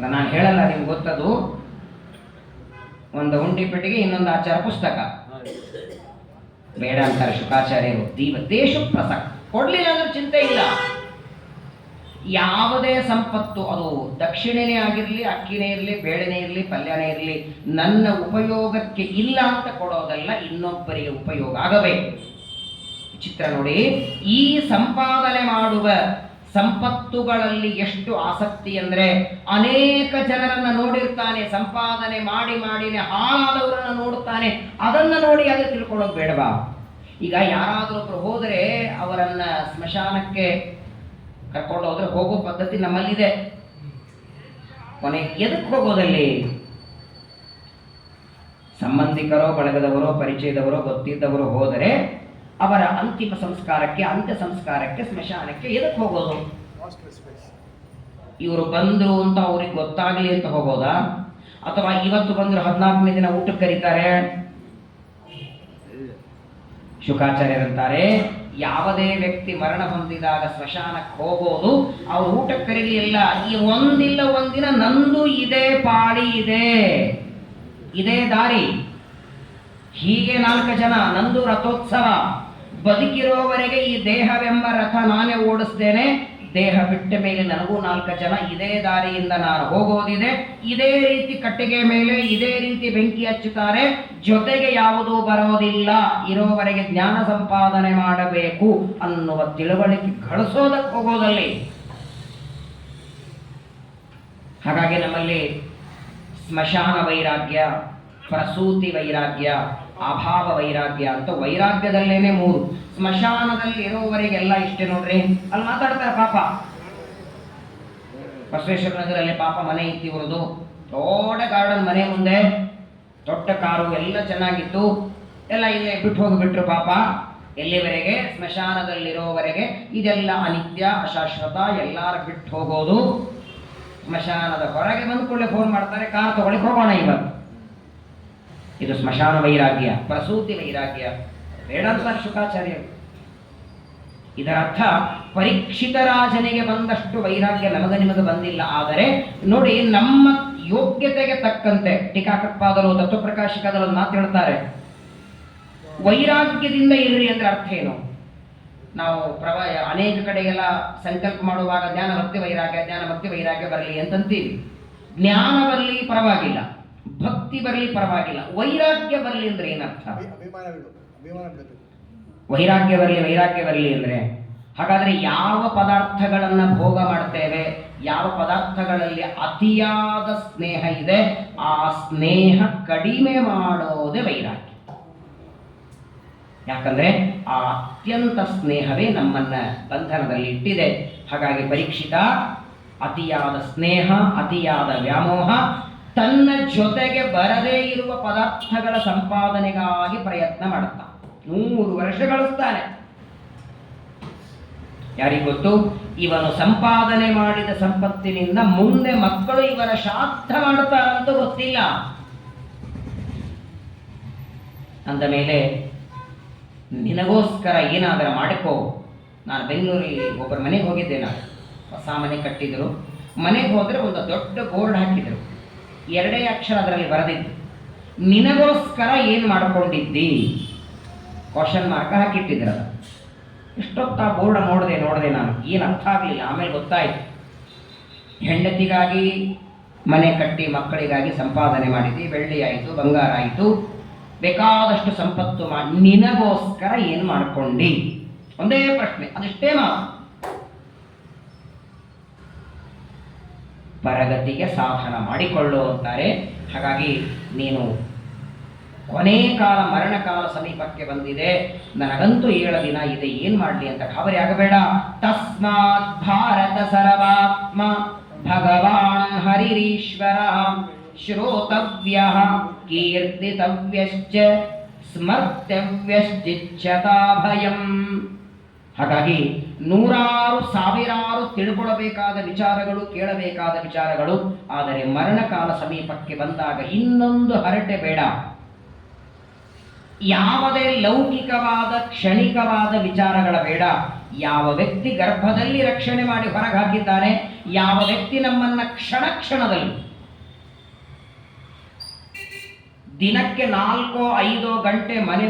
ನಾನು ಹೇಳಲ್ಲ, ನಿಮ್ಗೆ ಗೊತ್ತದು. ಒಂದು ಹುಂಡಿ ಪೆಟ್ಟಿಗೆ, ಇನ್ನೊಂದು ಆಚಾರ ಪುಸ್ತಕ ಬೇಡ ಅಂತಾರೆ ಶುಕಾಚಾರ್ಯರು. ದೇಶ ಪ್ರಸಕ್ತ ಕೊಡ್ಲಿಲ್ಲ ಅಂದ್ರೆ ಚಿಂತೆ ಇಲ್ಲ. ಯಾವುದೇ ಸಂಪತ್ತು, ಅದು ದಕ್ಷಿಣೆನೇ ಆಗಿರಲಿ, ಅಕ್ಕಿನೇ ಇರಲಿ, ಬೇಳೆನೇ ಇರಲಿ, ಪಲ್ಯನೇ ಇರಲಿ, ನನ್ನ ಉಪಯೋಗಕ್ಕೆ ಇಲ್ಲ ಅಂತ ಕೊಡೋದಲ್ಲ, ಇನ್ನೊಬ್ಬರಿಗೆ ಉಪಯೋಗ ಆಗಬೇಕು. ಚಿತ್ರ ನೋಡಿ, ಈ ಸಂಪಾದನೆ ಮಾಡುವ ಸಂಪತ್ತುಗಳಲ್ಲಿ ಎಷ್ಟು ಆಸಕ್ತಿ ಅಂದ್ರೆ, ಅನೇಕ ಜನರನ್ನ ನೋಡಿರ್ತಾನೆ, ಸಂಪಾದನೆ ಮಾಡಿನೇ ಹಾಳಾದವರನ್ನ ನೋಡುತ್ತಾನೆ, ಅದನ್ನ ನೋಡಿ ಅದು ತಿಳ್ಕೊಳ್ಳೋದು ಬೇಡವಾ? ಈಗ ಯಾರಾದ್ರೂ ಒಬ್ರು ಹೋದರೆ ಅವರನ್ನ ಸ್ಮಶಾನಕ್ಕೆ ಕರ್ಕೊಂಡು ಹೋದ್ರೆ ಹೋಗೋ ಪದ್ಧತಿ ನಮ್ಮಲ್ಲಿದೆ. ಕೊನೆಗೆ ಎದಕ್ಕೆ ಹೋಗೋದಲ್ಲಿ? ಸಂಬಂಧಿಕರೋ, ಬಳಗದವರೋ, ಪರಿಚಯದವರೋ, ಗೊತ್ತಿದ್ದವರು ಹೋದರೆ ಅವರ ಅಂತಿಮ ಸಂಸ್ಕಾರಕ್ಕೆ, ಅಂತ್ಯ ಸಂಸ್ಕಾರಕ್ಕೆ, ಸ್ಮಶಾನಕ್ಕೆ ಎದಕ್ಕೆ ಹೋಗೋದು? ಇವರು ಬಂದ್ರು ಅಂತ ಅವ್ರಿಗೆ ಗೊತ್ತಾಗಲಿ ಅಂತ ಹೋಗೋದಾ? ಅಥವಾ ಇವತ್ತು ಬಂದ್ರು 14ನೇ ದಿನ ಊಟಕ್ಕೆ ಕರೀತಾರೆ? ಶುಕಾಚಾರ್ಯರಂತಾರೆ, ಯಾವುದೇ ವ್ಯಕ್ತಿ ಮರಣ ಹೊಂದಿದಾಗ ಸ್ಮಶಾನಕ್ಕೆ ಹೋಗೋದು, ಅವ್ರು ಊಟಕ್ಕೆ ಕರೀಲಿಲ್ಲ, ಈ ಒಂದಿಲ್ಲ ಒಂದಿನ ನಂದು ಇದೇ ಪಾಳಿ ಇದೆ, ಇದೇ ದಾರಿ. ಹೀಗೆ 4 ಜನ, ನಂದು ರಥೋತ್ಸವ, ಬದುಕಿರೋವರೆಗೆ ಈ ದೇಹವೆಂಬ ರಥ ನಾನೇ ಓಡಿಸ್ತೇನೆ, ದೇಹ ಬಿಟ್ಟ ಮೇಲೆ ನನಗೂ 4 ಜನ ಇದೇ ದಾರಿಯಿಂದ ನಾನು ಹೋಗೋದಿದೆ, ಇದೇ ರೀತಿ ಕಟ್ಟಿಗೆ ಮೇಲೆ ಇದೇ ರೀತಿ ಬೆಂಕಿ ಹಚ್ಚುತ್ತಾರೆ, ಜೊತೆಗೆ ಯಾವುದೂ ಬರೋದಿಲ್ಲ, ಇರೋವರೆಗೆ ಜ್ಞಾನ ಸಂಪಾದನೆ ಮಾಡಬೇಕು ಅನ್ನುವ ತಿಳುವಳಿಕೆ ಗಳಿಸೋದಕ್ಕೆ ಹೋಗೋದಲ್ಲಿ. ಹಾಗಾಗಿ ನಮ್ಮಲ್ಲಿ ಸ್ಮಶಾನ ವೈರಾಗ್ಯ, ಪ್ರಸೂತಿ ವೈರಾಗ್ಯ, ಅಭಾವ ವೈರಾಗ್ಯ ಅಂತ ವೈರಾಗ್ಯದಲ್ಲೇನೆ 3. ಸ್ಮಶಾನದಲ್ಲಿ ಇರೋವರೆಗೆಲ್ಲ ಇಷ್ಟೇ ನೋಡ್ರಿ. ಅಲ್ಲಿ ಮಾತಾಡ್ತಾರೆ ಪಾಪ, ಬಸವೇಶ್ವರ ನಗರಲ್ಲಿ ಪಾಪ ಮನೆ ಇತ್ತು ಇವ್ರದು, ದೊಡ್ಡ ಗಾರ್ಡನ್, ಮನೆ ಮುಂದೆ ದೊಡ್ಡ ಕಾರು ಎಲ್ಲ ಚೆನ್ನಾಗಿತ್ತು, ಎಲ್ಲ ಇಲ್ಲೇ ಬಿಟ್ಟು ಹೋಗಿಬಿಟ್ರು ಪಾಪ. ಎಲ್ಲಿವರೆಗೆ? ಸ್ಮಶಾನದಲ್ಲಿರೋವರೆಗೆ ಇದೆಲ್ಲ ಅನಿತ್ಯ ಅಶಾಶ್ವತ, ಎಲ್ಲಾರು ಬಿಟ್ಟು ಹೋಗೋದು. ಸ್ಮಶಾನದ ಹೊರಗೆ ಬಂದ ಕೂಡಲೇ ಫೋನ್ ಮಾಡ್ತಾರೆ, ಕಾರ್ ತಗೊಳ್ಳಿ ಹೋಗೋಣ ಇವತ್ತು. ಇದು ಸ್ಮಶಾನ ವೈರಾಗ್ಯ, ಪ್ರಸೂತಿ ವೈರಾಗ್ಯ. ಬೇಡ ಅಂತಾರೆ ಶುಕಾಚಾರ್ಯರು. ಇದರ ಅರ್ಥ ಪರೀಕ್ಷಿತ ರಾಜನಿಗೆ ಬಂದಷ್ಟು ವೈರಾಗ್ಯ ನಮಗೆ ನಿಮಗೆ ಬಂದಿಲ್ಲ. ಆದರೆ ನೋಡಿ, ನಮ್ಮ ಯೋಗ್ಯತೆಗೆ ತಕ್ಕಂತೆ ಟೀಕಾಕೃತ್ಪಾದರು ತತ್ವಪ್ರಕಾಶಿಕದಲ್ಲಿ ಒಂದು ಮಾತು ಹೇಳ್ತಾರೆ, ವೈರಾಗ್ಯದಿಂದ ಇರ್ರಿ ಅಂದ್ರೆ ಅರ್ಥ ಏನು? ನಾವು ಅನೇಕ ಕಡೆಗೆಲ್ಲ ಸಂಕಲ್ಪ ಮಾಡುವಾಗ ಜ್ಞಾನ ಭಕ್ತಿ ವೈರಾಗ್ಯ, ಜ್ಞಾನ ಭಕ್ತಿ ವೈರಾಗ್ಯ ಬರಲಿ ಅಂತಂತೀವಿ. ಜ್ಞಾನ ಬರಲಿ ಪರವಾಗಿಲ್ಲ, ಭಕ್ತಿ ಬರಲಿ ಪರವಾಗಿಲ್ಲ, ವೈರಾಗ್ಯ ಬರಲಿ ಅಂದ್ರೆ ಏನರ್ಥ? ವೈರಾಗ್ಯ ಬರಲಿ ಅಂದ್ರೆ ಹಾಗಾದ್ರೆ ಯಾವ ಪದಾರ್ಥಗಳನ್ನ ಭೋಗ ಮಾಡ್ತೇವೆ, ಯಾವ ಪದಾರ್ಥಗಳಲ್ಲಿ ಅತಿಯಾದ ಸ್ನೇಹ ಇದೆ, ಆ ಸ್ನೇಹ ಕಡಿಮೆ ಮಾಡೋದೇ ವೈರಾಗ್ಯ. ಯಾಕಂದ್ರೆ ಆ ಅತ್ಯಂತ ಸ್ನೇಹವೇ ನಮ್ಮನ್ನ ಬಂಧನದಲ್ಲಿ ಇಟ್ಟಿದೆ. ಹಾಗಾಗಿ ಪರೀಕ್ಷಿತ ಅತಿಯಾದ ಸ್ನೇಹ, ಅತಿಯಾದ ವ್ಯಾಮೋಹ, ತನ್ನ ಜೊತೆಗೆ ಬರದೇ ಇರುವ ಪದಾರ್ಥಗಳ ಸಂಪಾದನೆಗಾಗಿ ಪ್ರಯತ್ನ ಮಾಡುತ್ತಾ 100 ವರ್ಷ ಗಳಿಸ್ತಾನೆ. ಯಾರಿಗೊತ್ತು, ಇವನು ಸಂಪಾದನೆ ಮಾಡಿದ ಸಂಪತ್ತಿನಿಂದ ಮುಂದೆ ಮಕ್ಕಳು ಇವನ ಶ್ರಾದ್ದ ಮಾಡುತ್ತಾರಂತೂ ಗೊತ್ತಿಲ್ಲ. ಅಂದ ಮೇಲೆ ನಿನಗೋಸ್ಕರ ಏನಾದರೂ ಮಾಡಿಕೋ. ನಾನು ಬೆಂಗಳೂರಿಗೆ ಒಬ್ಬರ ಮನೆಗೆ ಹೋಗಿದ್ದೆ. ನಾನು ಹೊಸ ಮನೆ ಕಟ್ಟಿದ್ರು. ಮನೆಗೆ ಹೋದರೆ ಒಂದು ದೊಡ್ಡ ಬೋರ್ಡ್ ಹಾಕಿದ್ರು, 2 ಅಕ್ಷರ ಅದರಲ್ಲಿ ಬರೆದಿದ್ದು, ನಿನಗೋಸ್ಕರ ಏನು ಮಾಡಿಕೊಂಡಿದ್ದಿ? Question mark ಹಾಕಿಟ್ಟಿದ್ರು. ಅದು ಇಷ್ಟೊತ್ತ ಬೋರ್ಡ್ ನೋಡಿದೆ ನಾನು, ಏನು ಅರ್ಥ ಆಗಲಿಲ್ಲ. ಆಮೇಲೆ ಗೊತ್ತಾಯ್ತು, ಹೆಂಡತಿಗಾಗಿ ಮನೆ ಕಟ್ಟಿ ಮಕ್ಕಳಿಗಾಗಿ ಸಂಪಾದನೆ ಮಾಡಿದ್ದಿ, ಬೆಳ್ಳಿ ಆಯಿತು, ಬಂಗಾರ ಆಯಿತು, ಬೇಕಾದಷ್ಟು ಸಂಪತ್ತು ಮಾಡಿ ನಿನಗೋಸ್ಕರ ಏನು ಮಾಡ್ಕೊಂಡಿ? ಒಂದೇ ಪ್ರಶ್ನೆ, ಅದಿಷ್ಟೇ ಮಾತು. ಪರಗತಿಗೆ ಸಾಧನ ಮಾಡಿಕೊಳ್ಳು ಅಂತಾರೆ. ಹಾಗಾಗಿ ನೀನು ಕೊನೆ ಕಾಲ, ಮರಣಕಾಲ ಸಮೀಪಕ್ಕೆ ಬಂದಿದೆ, ನನಗಂತೂ 7 ದಿನ ಇದೆ, ಏನ್ ಮಾಡ್ಲಿ ಅಂತ ಗಾಬರಿ ಆಗಬೇಡ. ತಸ್ಮಾತ್ ಭಾರತ ಸರ್ವಾತ್ಮ ಭಗವಾನ್ ಹರಿರೀಶ್ವರ ಶ್ರೋತವ್ಯ ಕೀರ್ತಿತವ್ಯಶ್ಚ ಸ್ಮರ್ತವ್ಯಶ್ಚಿಚ್ಛತಾ ಭಯಂ. ಹಾಗಾಗಿ 100 ಸಾವಿರಾರು ತಿಳ್ಕೊಳ್ಳಬೇಕಾದ ವಿಚಾರಗಳು, ಕೇಳಬೇಕಾದ ವಿಚಾರಗಳು. ಆದರೆ ಮರಣಕಾಲ ಸಮೀಪಕ್ಕೆ ಬಂದಾಗ ಇನ್ನೊಂದು ಹರಟೆ ಬೇಡ. ಯಾವುದೇ ಲೌಕಿಕವಾದ ಕ್ಷಣಿಕವಾದ ವಿಚಾರಗಳ ಬೇಡ. ಯಾವ ವ್ಯಕ್ತಿ ಗರ್ಭದಲ್ಲಿ ರಕ್ಷಣೆ ಮಾಡಿ ಹೊರಗೆ ಹಾಕಿದ್ದಾನೆ, ಯಾವ ವ್ಯಕ್ತಿ ನಮ್ಮನ್ನ ಕ್ಷಣದಲ್ಲಿ ದಿನಕ್ಕೆ 4-5 ಗಂಟೆ ಮನೆ